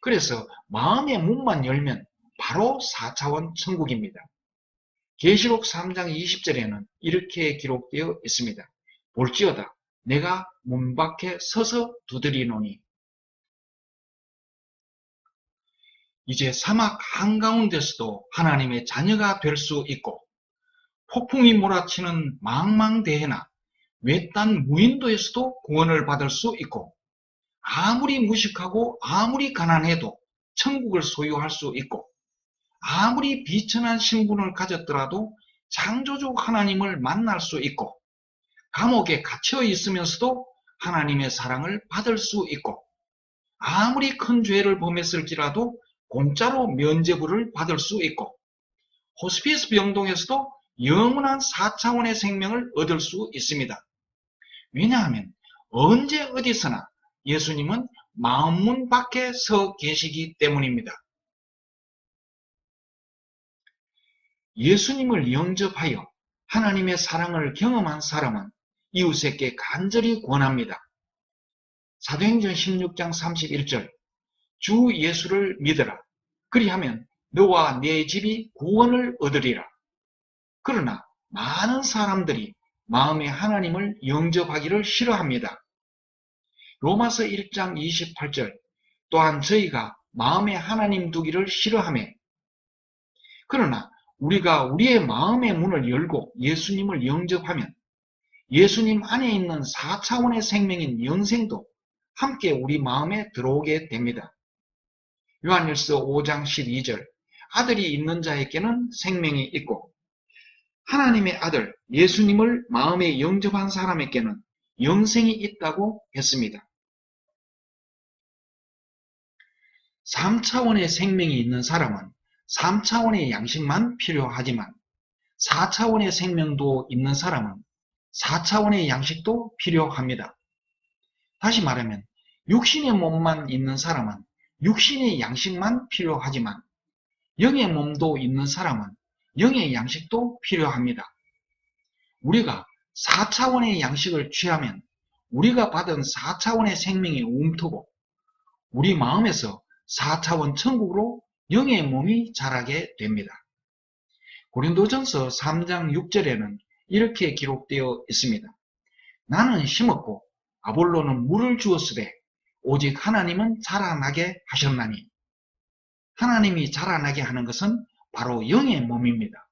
그래서 마음의 문만 열면 바로 4차원 천국입니다. 계시록 3장 20절에는 이렇게 기록되어 있습니다. 볼지어다 내가 문 밖에 서서 두드리노니. 이제 사막 한가운데서도 하나님의 자녀가 될 수 있고 폭풍이 몰아치는 망망대해나 외딴 무인도에서도 구원을 받을 수 있고 아무리 무식하고 아무리 가난해도 천국을 소유할 수 있고 아무리 비천한 신분을 가졌더라도 창조주 하나님을 만날 수 있고 감옥에 갇혀 있으면서도 하나님의 사랑을 받을 수 있고 아무리 큰 죄를 범했을지라도 공짜로 면죄부를 받을 수 있고 호스피스 병동에서도 영원한 4차원의 생명을 얻을 수 있습니다. 왜냐하면 언제 어디서나 예수님은 마음문 밖에 서 계시기 때문입니다. 예수님을 영접하여 하나님의 사랑을 경험한 사람은 이웃에게 간절히 권합니다. 사도행전 16장 31절 주 예수를 믿으라. 그리하면 너와 네 집이 구원을 얻으리라. 그러나 많은 사람들이 마음에 하나님을 영접하기를 싫어합니다. 로마서 1장 28절 또한 저희가 마음에 하나님 두기를 싫어하며 그러나 우리가 우리의 마음의 문을 열고 예수님을 영접하면 예수님 안에 있는 4차원의 생명인 영생도 함께 우리 마음에 들어오게 됩니다. 요한일서 5장 12절 아들이 있는 자에게는 생명이 있고 하나님의 아들 예수님을 마음에 영접한 사람에게는 영생이 있다고 했습니다. 3차원의 생명이 있는 사람은 3차원의 양식만 필요하지만 4차원의 생명도 있는 사람은 4차원의 양식도 필요합니다. 다시 말하면 육신의 몸만 있는 사람은 육신의 양식만 필요하지만 영의 몸도 있는 사람은 영의 양식도 필요합니다. 우리가 4차원의 양식을 취하면 우리가 받은 4차원의 생명이 움트고 우리 마음에서 4차원 천국으로 영의 몸이 자라게 됩니다. 고린도전서 3장 6절에는 이렇게 기록되어 있습니다. 나는 심었고 아볼로는 물을 주었으되 오직 하나님은 자라나게 하셨나니 하나님이 자라나게 하는 것은 바로 영의 몸입니다.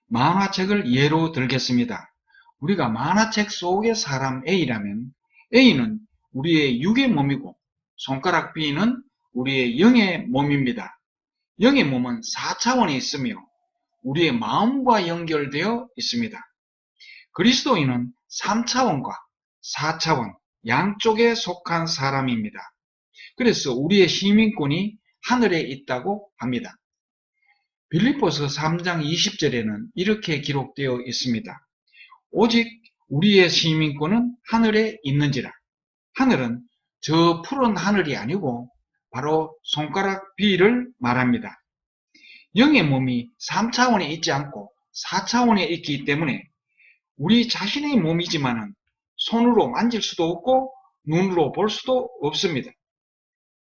만화책을 예로 들겠습니다. 우리가 만화책 속의 사람 A라면 A는 우리의 육의 몸이고 손가락 B는 우리의 영의 몸입니다. 영의 몸은 4차원에 있으며 우리의 마음과 연결되어 있습니다. 그리스도인은 3차원과 4차원 양쪽에 속한 사람입니다. 그래서 우리의 시민권이 하늘에 있다고 합니다. 빌립보서 3장 20절에는 이렇게 기록되어 있습니다. 오직 우리의 시민권은 하늘에 있는지라. 하늘은 저 푸른 하늘이 아니고 바로 손가락 B를 말합니다. 영의 몸이 3차원에 있지 않고 4차원에 있기 때문에 우리 자신의 몸이지만은 손으로 만질 수도 없고 눈으로 볼 수도 없습니다.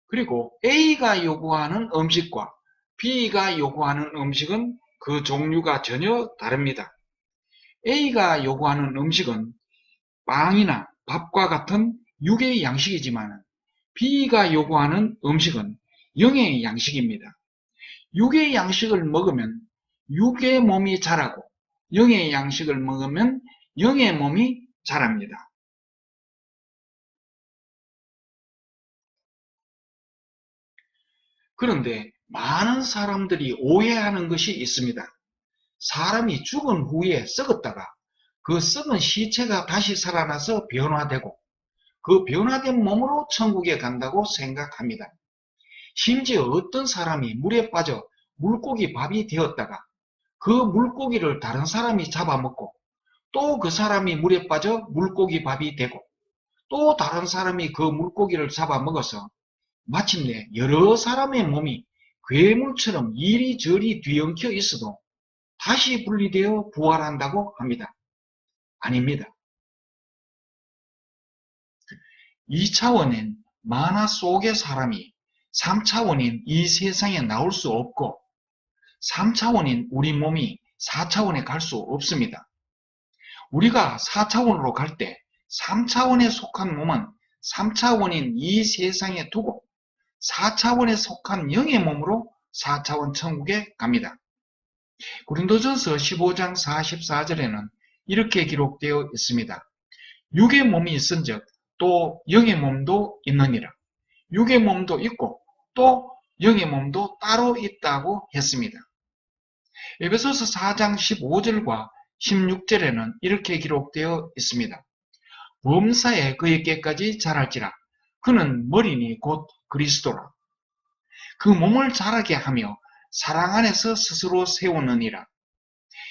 그리고 A가 요구하는 음식과 B가 요구하는 음식은 그 종류가 전혀 다릅니다. A가 요구하는 음식은 빵이나 밥과 같은 육의 양식이지만 B가 요구하는 음식은 영의 양식입니다. 육의 양식을 먹으면 육의 몸이 자라고 영의 양식을 먹으면 영의 몸이 자랍니다. 그런데 많은 사람들이 오해하는 것이 있습니다. 사람이 죽은 후에 썩었다가 그 썩은 시체가 다시 살아나서 변화되고 그 변화된 몸으로 천국에 간다고 생각합니다. 심지어 어떤 사람이 물에 빠져 물고기 밥이 되었다가 그 물고기를 다른 사람이 잡아먹고 또 그 사람이 물에 빠져 물고기 밥이 되고 또 다른 사람이 그 물고기를 잡아먹어서 마침내 여러 사람의 몸이 괴물처럼 이리저리 뒤엉켜 있어도 다시 분리되어 부활한다고 합니다. 아닙니다. 2차원인 만화 속의 사람이 3차원인 이 세상에 나올 수 없고 3차원인 우리 몸이 4차원에 갈 수 없습니다. 우리가 4차원으로 갈 때 3차원에 속한 몸은 3차원인 이 세상에 두고 4차원에 속한 영의 몸으로 4차원 천국에 갑니다. 고린도전서 15장 44절에는 이렇게 기록되어 있습니다. 육의 몸이 있은즉 또 영의 몸도 있느니라. 육의 몸도 있고 또 영의 몸도 따로 있다고 했습니다. 에베소서 4장 15절과 16절에는 이렇게 기록되어 있습니다. 범사에 그에게까지 자랄지라. 그는 머리니 곧 그리스도라. 그 몸을 자라게 하며 사랑 안에서 스스로 세우느니라.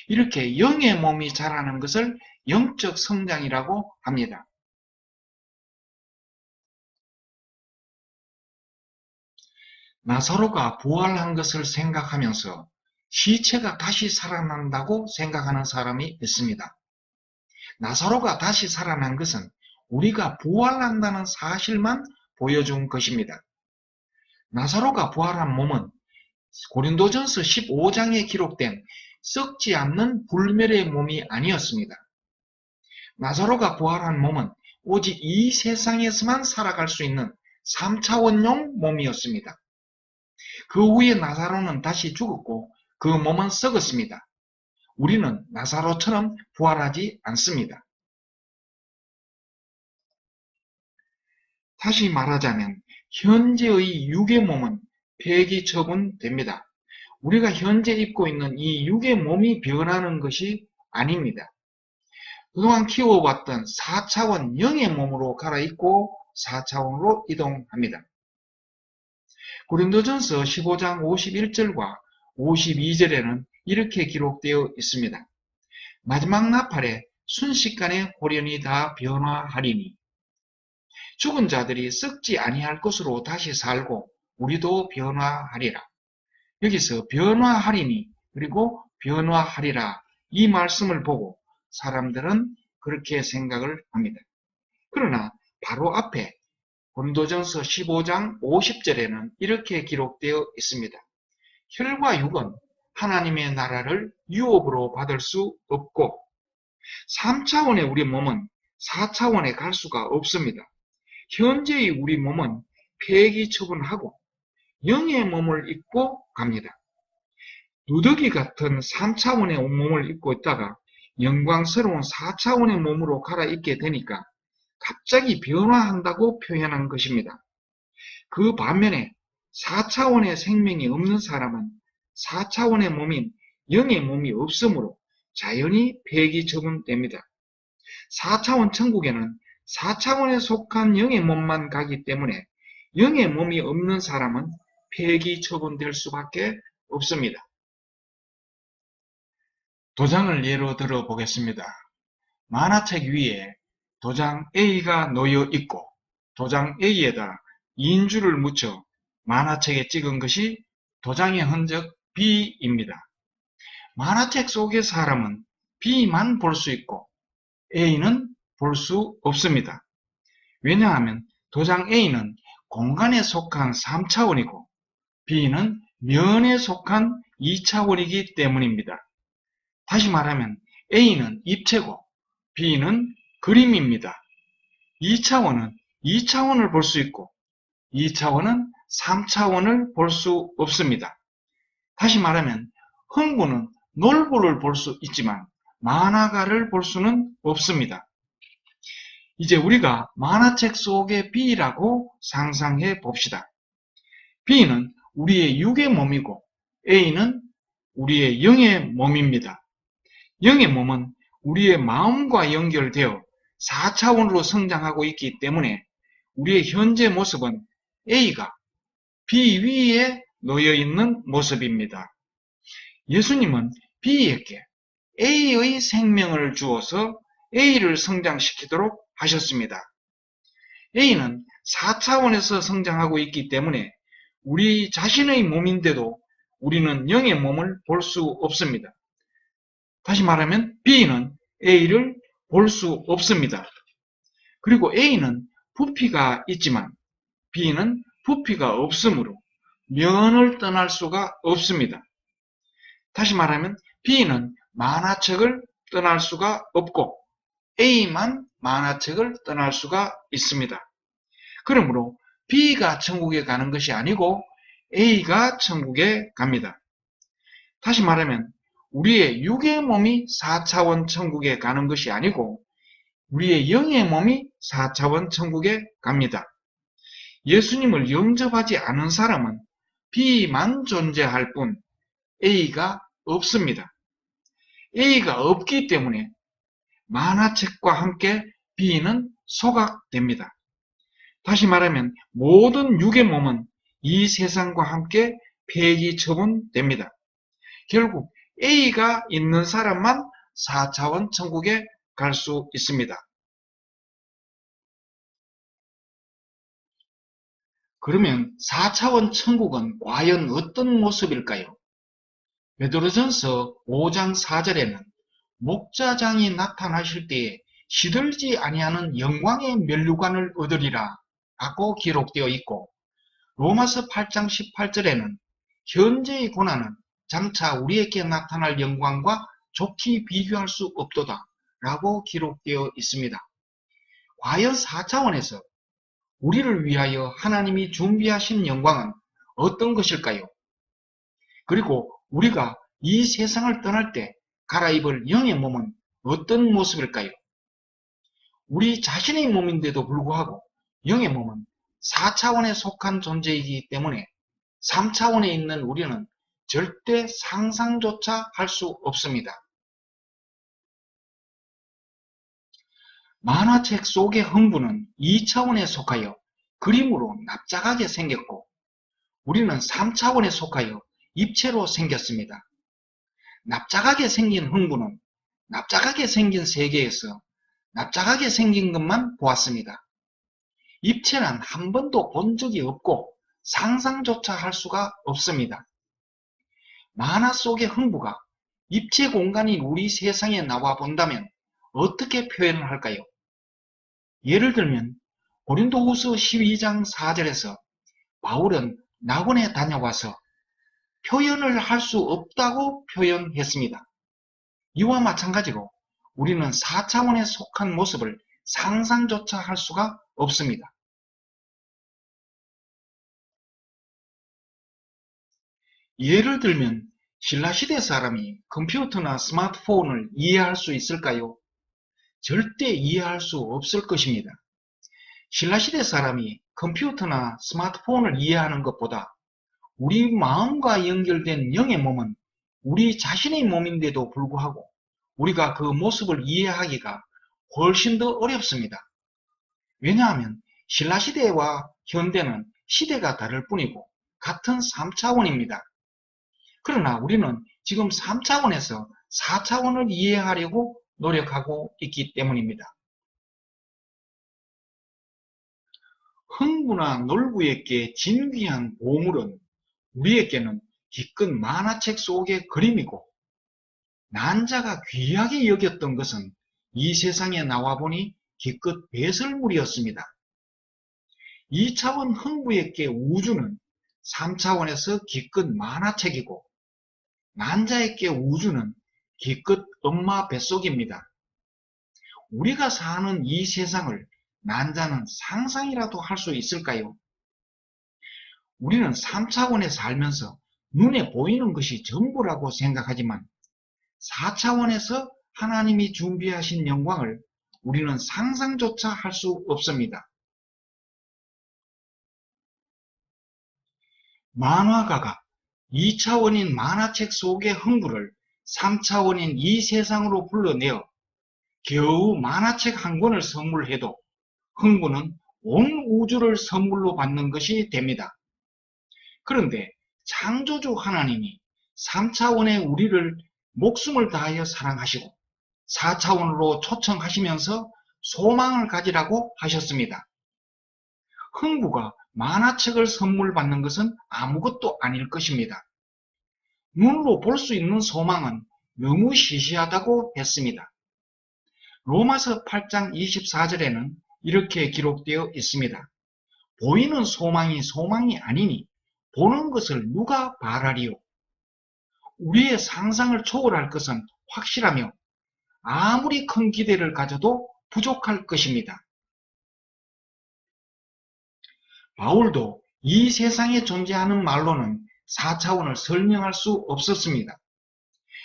이렇게 영의 몸이 자라는 것을 영적 성장이라고 합니다. 나사로가 부활한 것을 생각하면서 시체가 다시 살아난다고 생각하는 사람이 있습니다. 나사로가 다시 살아난 것은 우리가 부활한다는 사실만 보여준 것입니다. 나사로가 부활한 몸은 고린도전서 15장에 기록된 썩지 않는 불멸의 몸이 아니었습니다. 나사로가 부활한 몸은 오직 이 세상에서만 살아갈 수 있는 3차원용 몸이었습니다. 그 후에 나사로는 다시 죽었고 그 몸은 썩었습니다. 우리는 나사로처럼 부활하지 않습니다. 다시 말하자면 현재의 육의 몸은 폐기 처분됩니다. 우리가 현재 입고 있는 이 육의 몸이 변하는 것이 아닙니다. 그동안 키워왔던 4차원 영의 몸으로 갈아입고 4차원으로 이동합니다. 고린도전서 15장 51절과 52절에는 이렇게 기록되어 있습니다. 마지막 나팔에 순식간에 홀연히 다 변화하리니 죽은 자들이 썩지 아니할 것으로 다시 살고 우리도 변화하리라. 여기서 변화하리니 그리고 변화하리라 이 말씀을 보고 사람들은 그렇게 생각을 합니다. 그러나 바로 앞에 고린도전서 15장 50절에는 이렇게 기록되어 있습니다. 혈과 육은 하나님의 나라를 유업으로 받을 수 없고 3차원의 우리 몸은 4차원에 갈 수가 없습니다. 현재의 우리 몸은 폐기 처분하고 영의 몸을 입고 갑니다. 누더기 같은 3차원의 몸을 입고 있다가 영광스러운 4차원의 몸으로 갈아입게 되니까 갑자기 변화한다고 표현한 것입니다. 그 반면에 4차원의 생명이 없는 사람은 4차원의 몸인 영의 몸이 없으므로 자연히 폐기 처분됩니다. 4차원 천국에는 4차원에 속한 영의 몸만 가기 때문에 영의 몸이 없는 사람은 폐기 처분될 수밖에 없습니다. 도장을 예로 들어 보겠습니다. 만화책 위에 도장 A가 놓여 있고 도장 A에다 인주를 묻혀 만화책에 찍은 것이 도장의 흔적 B입니다. 만화책 속의 사람은 B만 볼 수 있고 A는 볼 수 없습니다. 왜냐하면 도장 A는 공간에 속한 3차원이고 B는 면에 속한 2차원이기 때문입니다. 다시 말하면 A는 입체고 B는 그림입니다. 2차원은 2차원을 볼 수 있고 2차원은 3차원을 볼 수 없습니다. 다시 말하면 흥부는 놀부를 볼 수 있지만 만화가를 볼 수는 없습니다. 이제 우리가 만화책 속의 B라고 상상해 봅시다. B는 우리의 육의 몸이고 A는 우리의 영의 몸입니다. 영의 몸은 우리의 마음과 연결되어 4차원으로 성장하고 있기 때문에 우리의 현재 모습은 A가 B 위에 놓여 있는 모습입니다. 예수님은 B에게 A의 생명을 주어서 A를 성장시키도록 하셨습니다. A는 4차원에서 성장하고 있기 때문에 우리 자신의 몸인데도 우리는 영의 몸을 볼 수 없습니다. 다시 말하면 B는 A를 볼 수 없습니다. 그리고 A는 부피가 있지만 B는 부피가 없으므로 면을 떠날 수가 없습니다. 다시 말하면 B는 만화책을 떠날 수가 없고 A만 만화책을 떠날 수가 있습니다. 그러므로 B가 천국에 가는 것이 아니고 A가 천국에 갑니다. 다시 말하면 우리의 육의 몸이 4차원 천국에 가는 것이 아니고 우리의 영의 몸이 4차원 천국에 갑니다. 예수님을 영접하지 않은 사람은 B만 존재할 뿐 A가 없습니다. A가 없기 때문에 만화책과 함께 B는 소각됩니다. 다시 말하면 모든 육의 몸은 이 세상과 함께 폐기 처분됩니다. 결국 A가 있는 사람만 4차원 천국에 갈 수 있습니다. 그러면 4차원 천국은 과연 어떤 모습일까요? 베드로전서 5장 4절에는 목자장이 나타나실 때에 시들지 아니하는 영광의 면류관을 얻으리라 라고 기록되어 있고 로마서 8장 18절에는 현재의 고난은 장차 우리에게 나타날 영광과 좋게 비교할 수 없도다 라고 기록되어 있습니다. 과연 4차원에서 우리를 위하여 하나님이 준비하신 영광은 어떤 것일까요? 그리고 우리가 이 세상을 떠날 때 갈아입을 영의 몸은 어떤 모습일까요? 우리 자신의 몸인데도 불구하고 영의 몸은 4차원에 속한 존재이기 때문에 3차원에 있는 우리는 절대 상상조차 할 수 없습니다. 만화책 속의 흥부는 2차원에 속하여 그림으로 납작하게 생겼고 우리는 3차원에 속하여 입체로 생겼습니다. 납작하게 생긴 흥부는 납작하게 생긴 세계에서 납작하게 생긴 것만 보았습니다. 입체는 한 번도 본 적이 없고 상상조차 할 수가 없습니다. 만화 속의 흥부가 입체 공간인 우리 세상에 나와 본다면 어떻게 표현을 할까요? 예를 들면 고린도후서 12장 4절에서 바울은 낙원에 다녀와서 표현을 할 수 없다고 표현했습니다. 이와 마찬가지로 우리는 4차원에 속한 모습을 상상조차 할 수가 없습니다. 예를 들면 신라시대 사람이 컴퓨터나 스마트폰을 이해할 수 있을까요? 절대 이해할 수 없을 것입니다. 신라시대 사람이 컴퓨터나 스마트폰을 이해하는 것보다 우리 마음과 연결된 영의 몸은 우리 자신의 몸인데도 불구하고 우리가 그 모습을 이해하기가 훨씬 더 어렵습니다. 왜냐하면 신라시대와 현대는 시대가 다를 뿐이고 같은 3차원입니다. 그러나 우리는 지금 3차원에서 4차원을 이해하려고 노력하고 있기 때문입니다. 흥부나 놀부에게 진귀한 보물은 우리에게는 기껏 만화책 속의 그림이고 난자가 귀하게 여겼던 것은 이 세상에 나와보니 기껏 배설물이었습니다. 2차원 흥부에게 우주는 3차원에서 기껏 만화책이고 난자에게 우주는 기껏 엄마 뱃속입니다. 우리가 사는 이 세상을 난자는 상상이라도 할 수 있을까요? 우리는 3차원에 살면서 눈에 보이는 것이 전부라고 생각하지만 4차원에서 하나님이 준비하신 영광을 우리는 상상조차 할 수 없습니다. 만화가가 2차원인 만화책 속의 흥부를 3차원인 이 세상으로 불러내어 겨우 만화책 한 권을 선물해도 흥부는 온 우주를 선물로 받는 것이 됩니다. 그런데 창조주 하나님이 3차원의 우리를 목숨을 다하여 사랑하시고 4차원으로 초청하시면서 소망을 가지라고 하셨습니다. 흥부가 만화책을 선물 받는 것은 아무것도 아닐 것입니다. 눈으로 볼 수 있는 소망은 너무 시시하다고 했습니다. 로마서 8장 24절에는 이렇게 기록되어 있습니다. 보이는 소망이 소망이 아니니 보는 것을 누가 바라리요? 우리의 상상을 초월할 것은 확실하며 아무리 큰 기대를 가져도 부족할 것입니다. 바울도 이 세상에 존재하는 말로는 4차원을 설명할 수 없었습니다.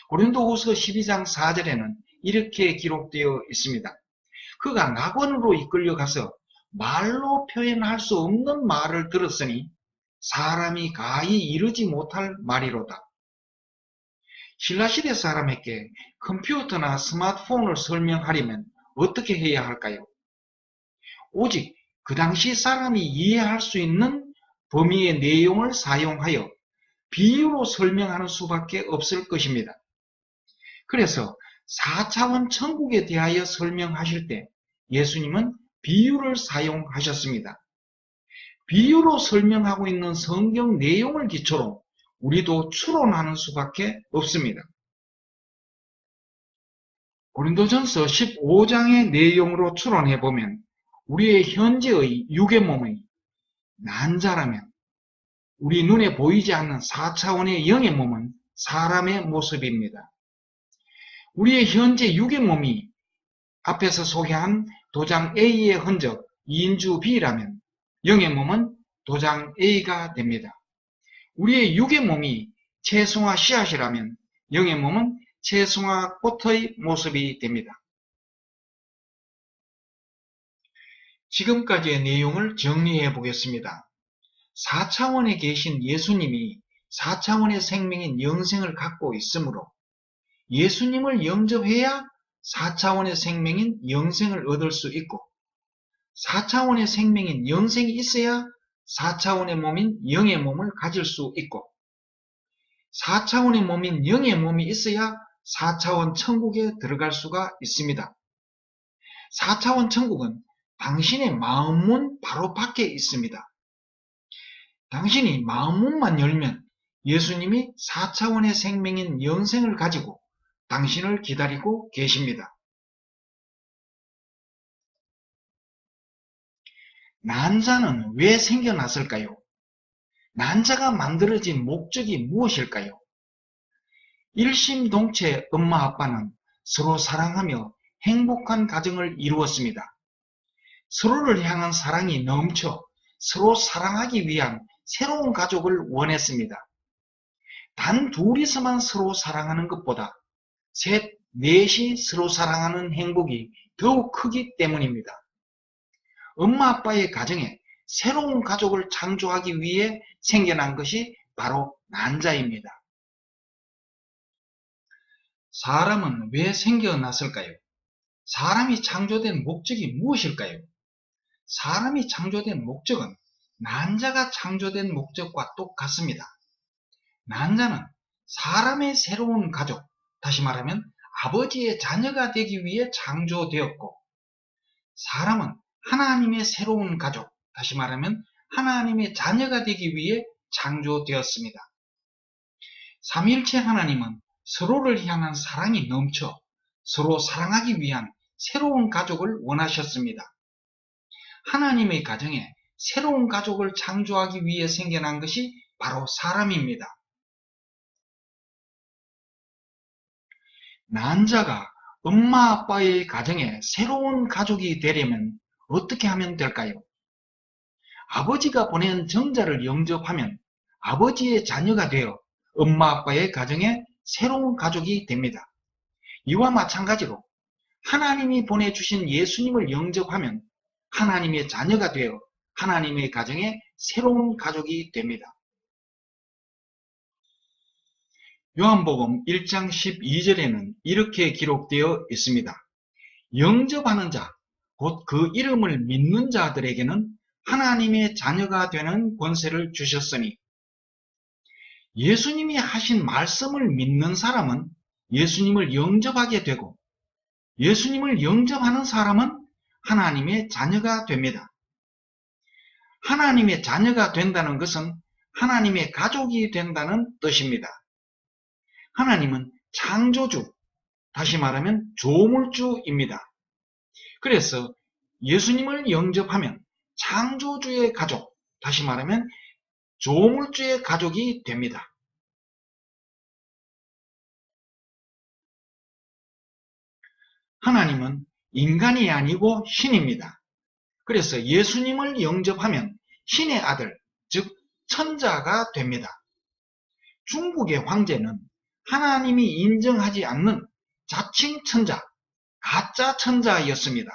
고린도후서 12장 4절에는 이렇게 기록되어 있습니다. 그가 낙원으로 이끌려가서 말로 표현할 수 없는 말을 들었으니 사람이 가히 이르지 못할 말이로다. 신라시대 사람에게 컴퓨터나 스마트폰을 설명하려면 어떻게 해야 할까요? 오직 그 당시 사람이 이해할 수 있는 범위의 내용을 사용하여 비유로 설명하는 수밖에 없을 것입니다. 그래서 4차원 천국에 대하여 설명하실 때 예수님은 비유를 사용하셨습니다. 비유로 설명하고 있는 성경 내용을 기초로 우리도 추론하는 수밖에 없습니다. 고린도전서 15장의 내용으로 추론해보면 우리의 현재의 육의 몸의 난자라면 우리 눈에 보이지 않는 4차원의 영의 몸은 사람의 모습입니다. 우리의 현재 육의 몸이 앞에서 소개한 도장 A의 흔적 2인주 B라면 영의 몸은 도장 A가 됩니다. 우리의 육의 몸이 채송화 씨앗이라면 영의 몸은 채송화 꽃의 모습이 됩니다. 지금까지의 내용을 정리해 보겠습니다. 4차원에 계신 예수님이 4차원의 생명인 영생을 갖고 있으므로 예수님을 영접해야 4차원의 생명인 영생을 얻을 수 있고 4차원의 생명인 영생이 있어야 4차원의 몸인 영의 몸을 가질 수 있고 4차원의 몸인 영의 몸이 있어야 4차원 천국에 들어갈 수가 있습니다. 4차원 천국은 당신의 마음문 바로 밖에 있습니다. 당신이 마음문만 열면 예수님이 4차원의 생명인 영생을 가지고 당신을 기다리고 계십니다. 난자는 왜 생겨났을까요? 난자가 만들어진 목적이 무엇일까요? 일심동체 엄마 아빠는 서로 사랑하며 행복한 가정을 이루었습니다. 서로를 향한 사랑이 넘쳐 서로 사랑하기 위한 새로운 가족을 원했습니다. 단 둘이서만 서로 사랑하는 것보다 셋, 넷이 서로 사랑하는 행복이 더욱 크기 때문입니다. 엄마 아빠의 가정에 새로운 가족을 창조하기 위해 생겨난 것이 바로 난자입니다. 사람은 왜 생겨났을까요? 사람이 창조된 목적이 무엇일까요? 사람이 창조된 목적은 난자가 창조된 목적과 똑같습니다. 난자는 사람의 새로운 가족, 다시 말하면 아버지의 자녀가 되기 위해 창조되었고, 사람은 하나님의 새로운 가족, 다시 말하면 하나님의 자녀가 되기 위해 창조되었습니다. 삼위일체 하나님은 서로를 향한 사랑이 넘쳐 서로 사랑하기 위한 새로운 가족을 원하셨습니다. 하나님의 가정에 새로운 가족을 창조하기 위해 생겨난 것이 바로 사람입니다. 난자가 엄마 아빠의 가정에 새로운 가족이 되려면 어떻게 하면 될까요? 아버지가 보낸 정자를 영접하면 아버지의 자녀가 되어 엄마 아빠의 가정에 새로운 가족이 됩니다. 이와 마찬가지로 하나님이 보내주신 예수님을 영접하면 하나님의 자녀가 되어 하나님의 가정에 새로운 가족이 됩니다. 요한복음 1장 12절에는 이렇게 기록되어 있습니다. 영접하는 자, 곧 그 이름을 믿는 자들에게는 하나님의 자녀가 되는 권세를 주셨으니, 예수님이 하신 말씀을 믿는 사람은 예수님을 영접하게 되고 예수님을 영접하는 사람은 하나님의 자녀가 됩니다. 하나님의 자녀가 된다는 것은 하나님의 가족이 된다는 뜻입니다. 하나님은 창조주, 다시 말하면 조물주입니다. 그래서 예수님을 영접하면 창조주의 가족, 다시 말하면 조물주의 가족이 됩니다. 하나님은 인간이 아니고 신입니다. 그래서 예수님을 영접하면 신의 아들, 즉 천자가 됩니다. 중국의 황제는 하나님이 인정하지 않는 자칭 천자, 가짜 천자였습니다.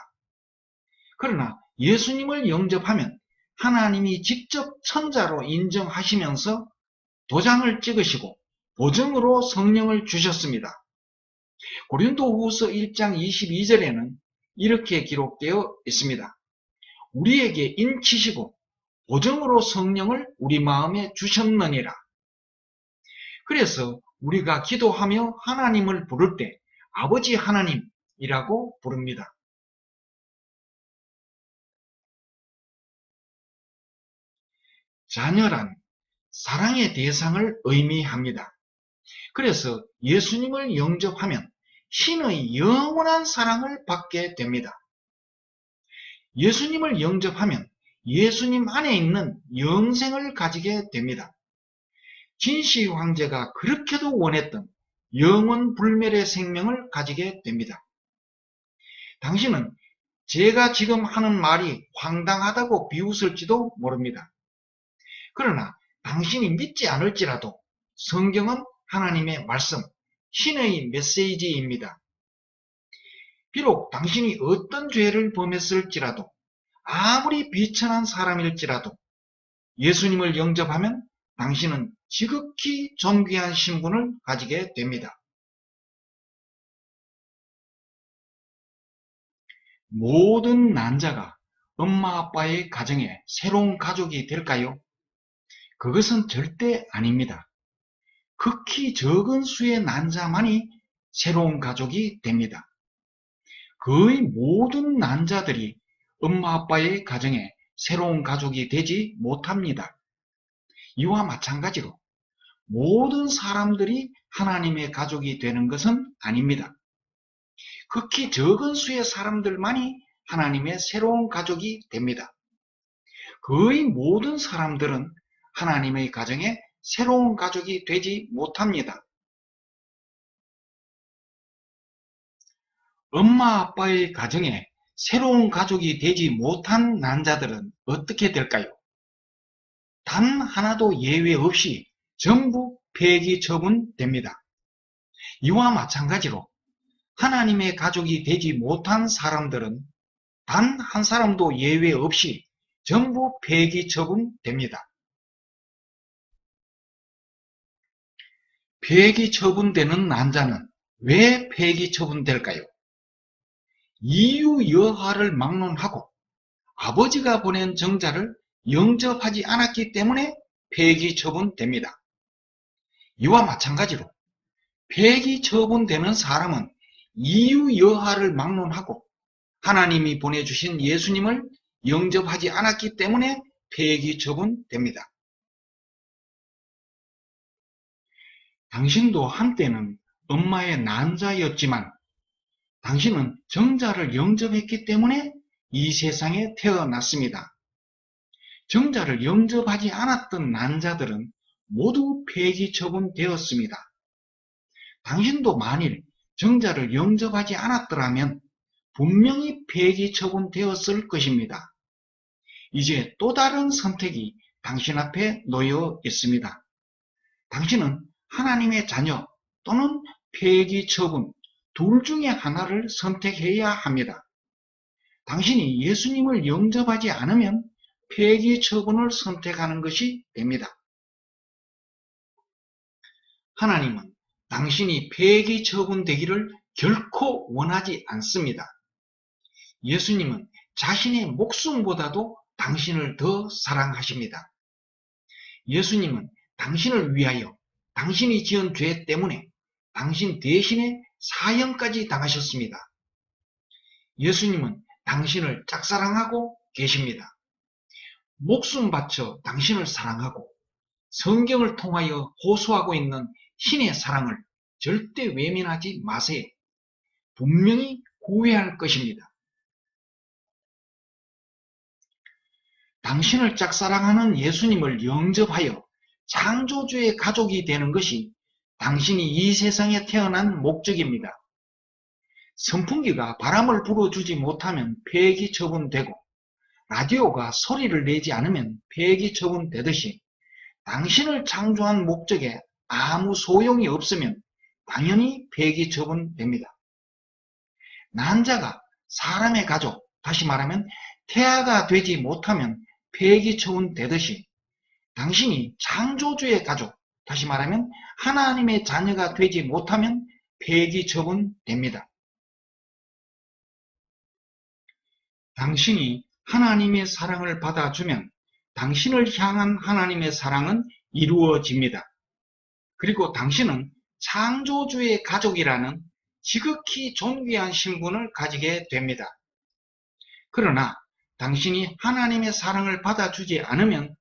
그러나 예수님을 영접하면 하나님이 직접 천자로 인정하시면서 도장을 찍으시고 보증으로 성령을 주셨습니다. 고린도후서 1장 22절에는 이렇게 기록되어 있습니다. 우리에게 인치시고 보증으로 성령을 우리 마음에 주셨느니라. 그래서 우리가 기도하며 하나님을 부를 때 아버지 하나님이라고 부릅니다. 자녀란 사랑의 대상을 의미합니다. 그래서 예수님을 영접하면 신의 영원한 사랑을 받게 됩니다. 예수님을 영접하면 예수님 안에 있는 영생을 가지게 됩니다. 진시 황제가 그렇게도 원했던 영원 불멸의 생명을 가지게 됩니다. 당신은 제가 지금 하는 말이 황당하다고 비웃을지도 모릅니다. 그러나 당신이 믿지 않을지라도 성경은 하나님의 말씀, 신의 메시지입니다. 비록 당신이 어떤 죄를 범했을지라도, 아무리 비천한 사람일지라도 예수님을 영접하면 당신은 지극히 존귀한 신분을 가지게 됩니다. 모든 난자가 엄마 아빠의 가정에 새로운 가족이 될까요? 그것은 절대 아닙니다. 극히 적은 수의 난자만이 새로운 가족이 됩니다. 거의 모든 난자들이 엄마 아빠의 가정에 새로운 가족이 되지 못합니다. 이와 마찬가지로 모든 사람들이 하나님의 가족이 되는 것은 아닙니다. 극히 적은 수의 사람들만이 하나님의 새로운 가족이 됩니다. 거의 모든 사람들은 하나님의 가정에 새로운 가족이 되지 못합니다. 엄마 아빠의 가정에 새로운 가족이 되지 못한 난자들은 어떻게 될까요? 단 하나도 예외 없이 전부 폐기 처분됩니다. 이와 마찬가지로 하나님의 가족이 되지 못한 사람들은 단 한 사람도 예외 없이 전부 폐기 처분됩니다. 폐기 처분되는 난자는 왜 폐기 처분될까요? 이유 여하를 막론하고 아버지가 보낸 정자를 영접하지 않았기 때문에 폐기 처분됩니다. 이와 마찬가지로 폐기 처분되는 사람은 이유 여하를 막론하고 하나님이 보내주신 예수님을 영접하지 않았기 때문에 폐기 처분됩니다. 당신도 한때는 엄마의 난자였지만 당신은 정자를 영접했기 때문에 이 세상에 태어났습니다. 정자를 영접하지 않았던 난자들은 모두 폐기 처분되었습니다. 당신도 만일 정자를 영접하지 않았더라면 분명히 폐기 처분되었을 것입니다. 이제 또 다른 선택이 당신 앞에 놓여 있습니다. 당신은 하나님의 자녀 또는 폐기 처분 둘 중에 하나를 선택해야 합니다. 당신이 예수님을 영접하지 않으면 폐기 처분을 선택하는 것이 됩니다. 하나님은 당신이 폐기 처분되기를 결코 원하지 않습니다. 예수님은 자신의 목숨보다도 당신을 더 사랑하십니다. 예수님은 당신을 위하여 당신이 지은 죄 때문에 당신 대신에 사형까지 당하셨습니다. 예수님은 당신을 짝사랑하고 계십니다. 목숨 바쳐 당신을 사랑하고 성경을 통하여 호소하고 있는 신의 사랑을 절대 외면하지 마세요. 분명히 후회할 것입니다. 당신을 짝사랑하는 예수님을 영접하여 창조주의 가족이 되는 것이 당신이 이 세상에 태어난 목적입니다. 선풍기가 바람을 불어주지 못하면 폐기 처분되고 라디오가 소리를 내지 않으면 폐기 처분되듯이 당신을 창조한 목적에 아무 소용이 없으면 당연히 폐기 처분됩니다. 난자가 사람의 가족, 다시 말하면 태아가 되지 못하면 폐기 처분되듯이 당신이 창조주의 가족, 다시 말하면 하나님의 자녀가 되지 못하면 폐기 처분됩니다. 당신이 하나님의 사랑을 받아주면 당신을 향한 하나님의 사랑은 이루어집니다. 그리고 당신은 창조주의 가족이라는 지극히 존귀한 신분을 가지게 됩니다. 그러나 당신이 하나님의 사랑을 받아주지 않으면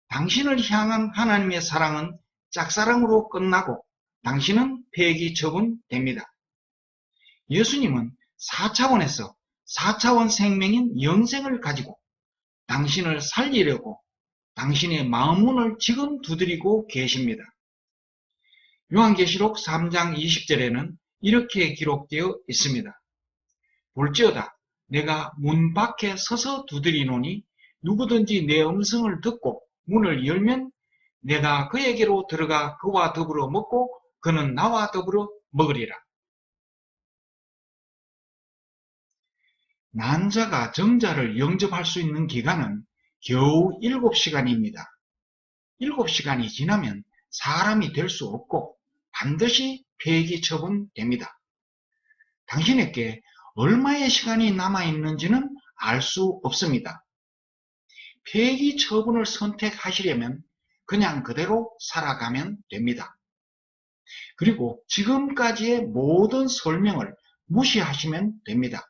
당신을 향한 하나님의 사랑은 짝사랑으로 끝나고 당신은 폐기 처분됩니다. 예수님은 4차원에서 4차원 생명인 영생을 가지고 당신을 살리려고 당신의 마음 문을 지금 두드리고 계십니다. 요한계시록 3장 20절에는 이렇게 기록되어 있습니다. 볼지어다 내가 문 밖에 서서 두드리노니 누구든지 내 음성을 듣고 문을 열면 내가 그에게로 들어가 그와 더불어 먹고 그는 나와 더불어 먹으리라. 난자가 정자를 영접할 수 있는 기간은 겨우 7시간입니다. 7시간이 지나면 사람이 될 수 없고 반드시 폐기 처분됩니다. 당신에게 얼마의 시간이 남아있는지는 알 수 없습니다. 폐기 처분을 선택하시려면 그냥 그대로 살아가면 됩니다. 그리고 지금까지의 모든 설명을 무시하시면 됩니다.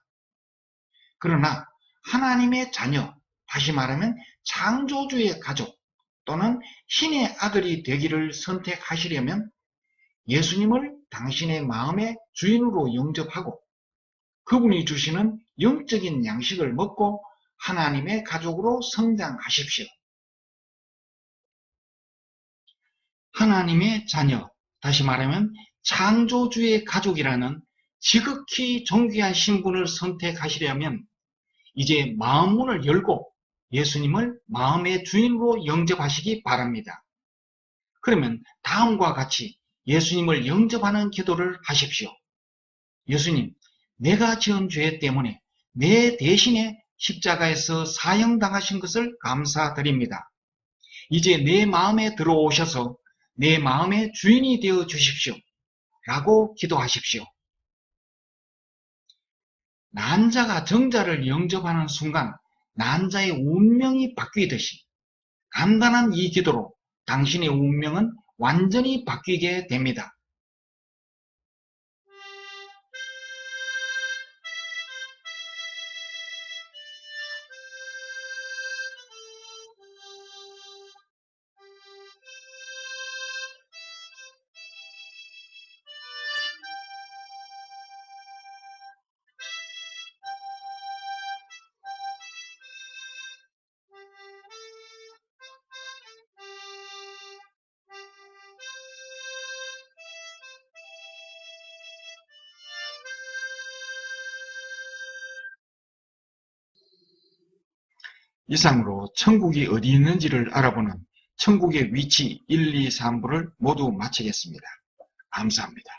그러나 하나님의 자녀, 다시 말하면 창조주의 가족 또는 신의 아들이 되기를 선택하시려면 예수님을 당신의 마음의 주인으로 영접하고 그분이 주시는 영적인 양식을 먹고 하나님의 가족으로 성장하십시오. 하나님의 자녀, 다시 말하면 창조주의 가족이라는 지극히 존귀한 신분을 선택하시려면 이제 마음문을 열고 예수님을 마음의 주인으로 영접하시기 바랍니다. 그러면 다음과 같이 예수님을 영접하는 기도를 하십시오. 예수님, 내가 지은 죄 때문에 내 대신에 십자가에서 사형당하신 것을 감사드립니다. 이제 내 마음에 들어오셔서 내 마음의 주인이 되어 주십시오. 라고 기도하십시오. 난자가 정자를 영접하는 순간 난자의 운명이 바뀌듯이 간단한 이 기도로 당신의 운명은 완전히 바뀌게 됩니다. 이상으로 천국이 어디 있는지를 알아보는 천국의 위치 1, 2, 3부를 모두 마치겠습니다. 감사합니다.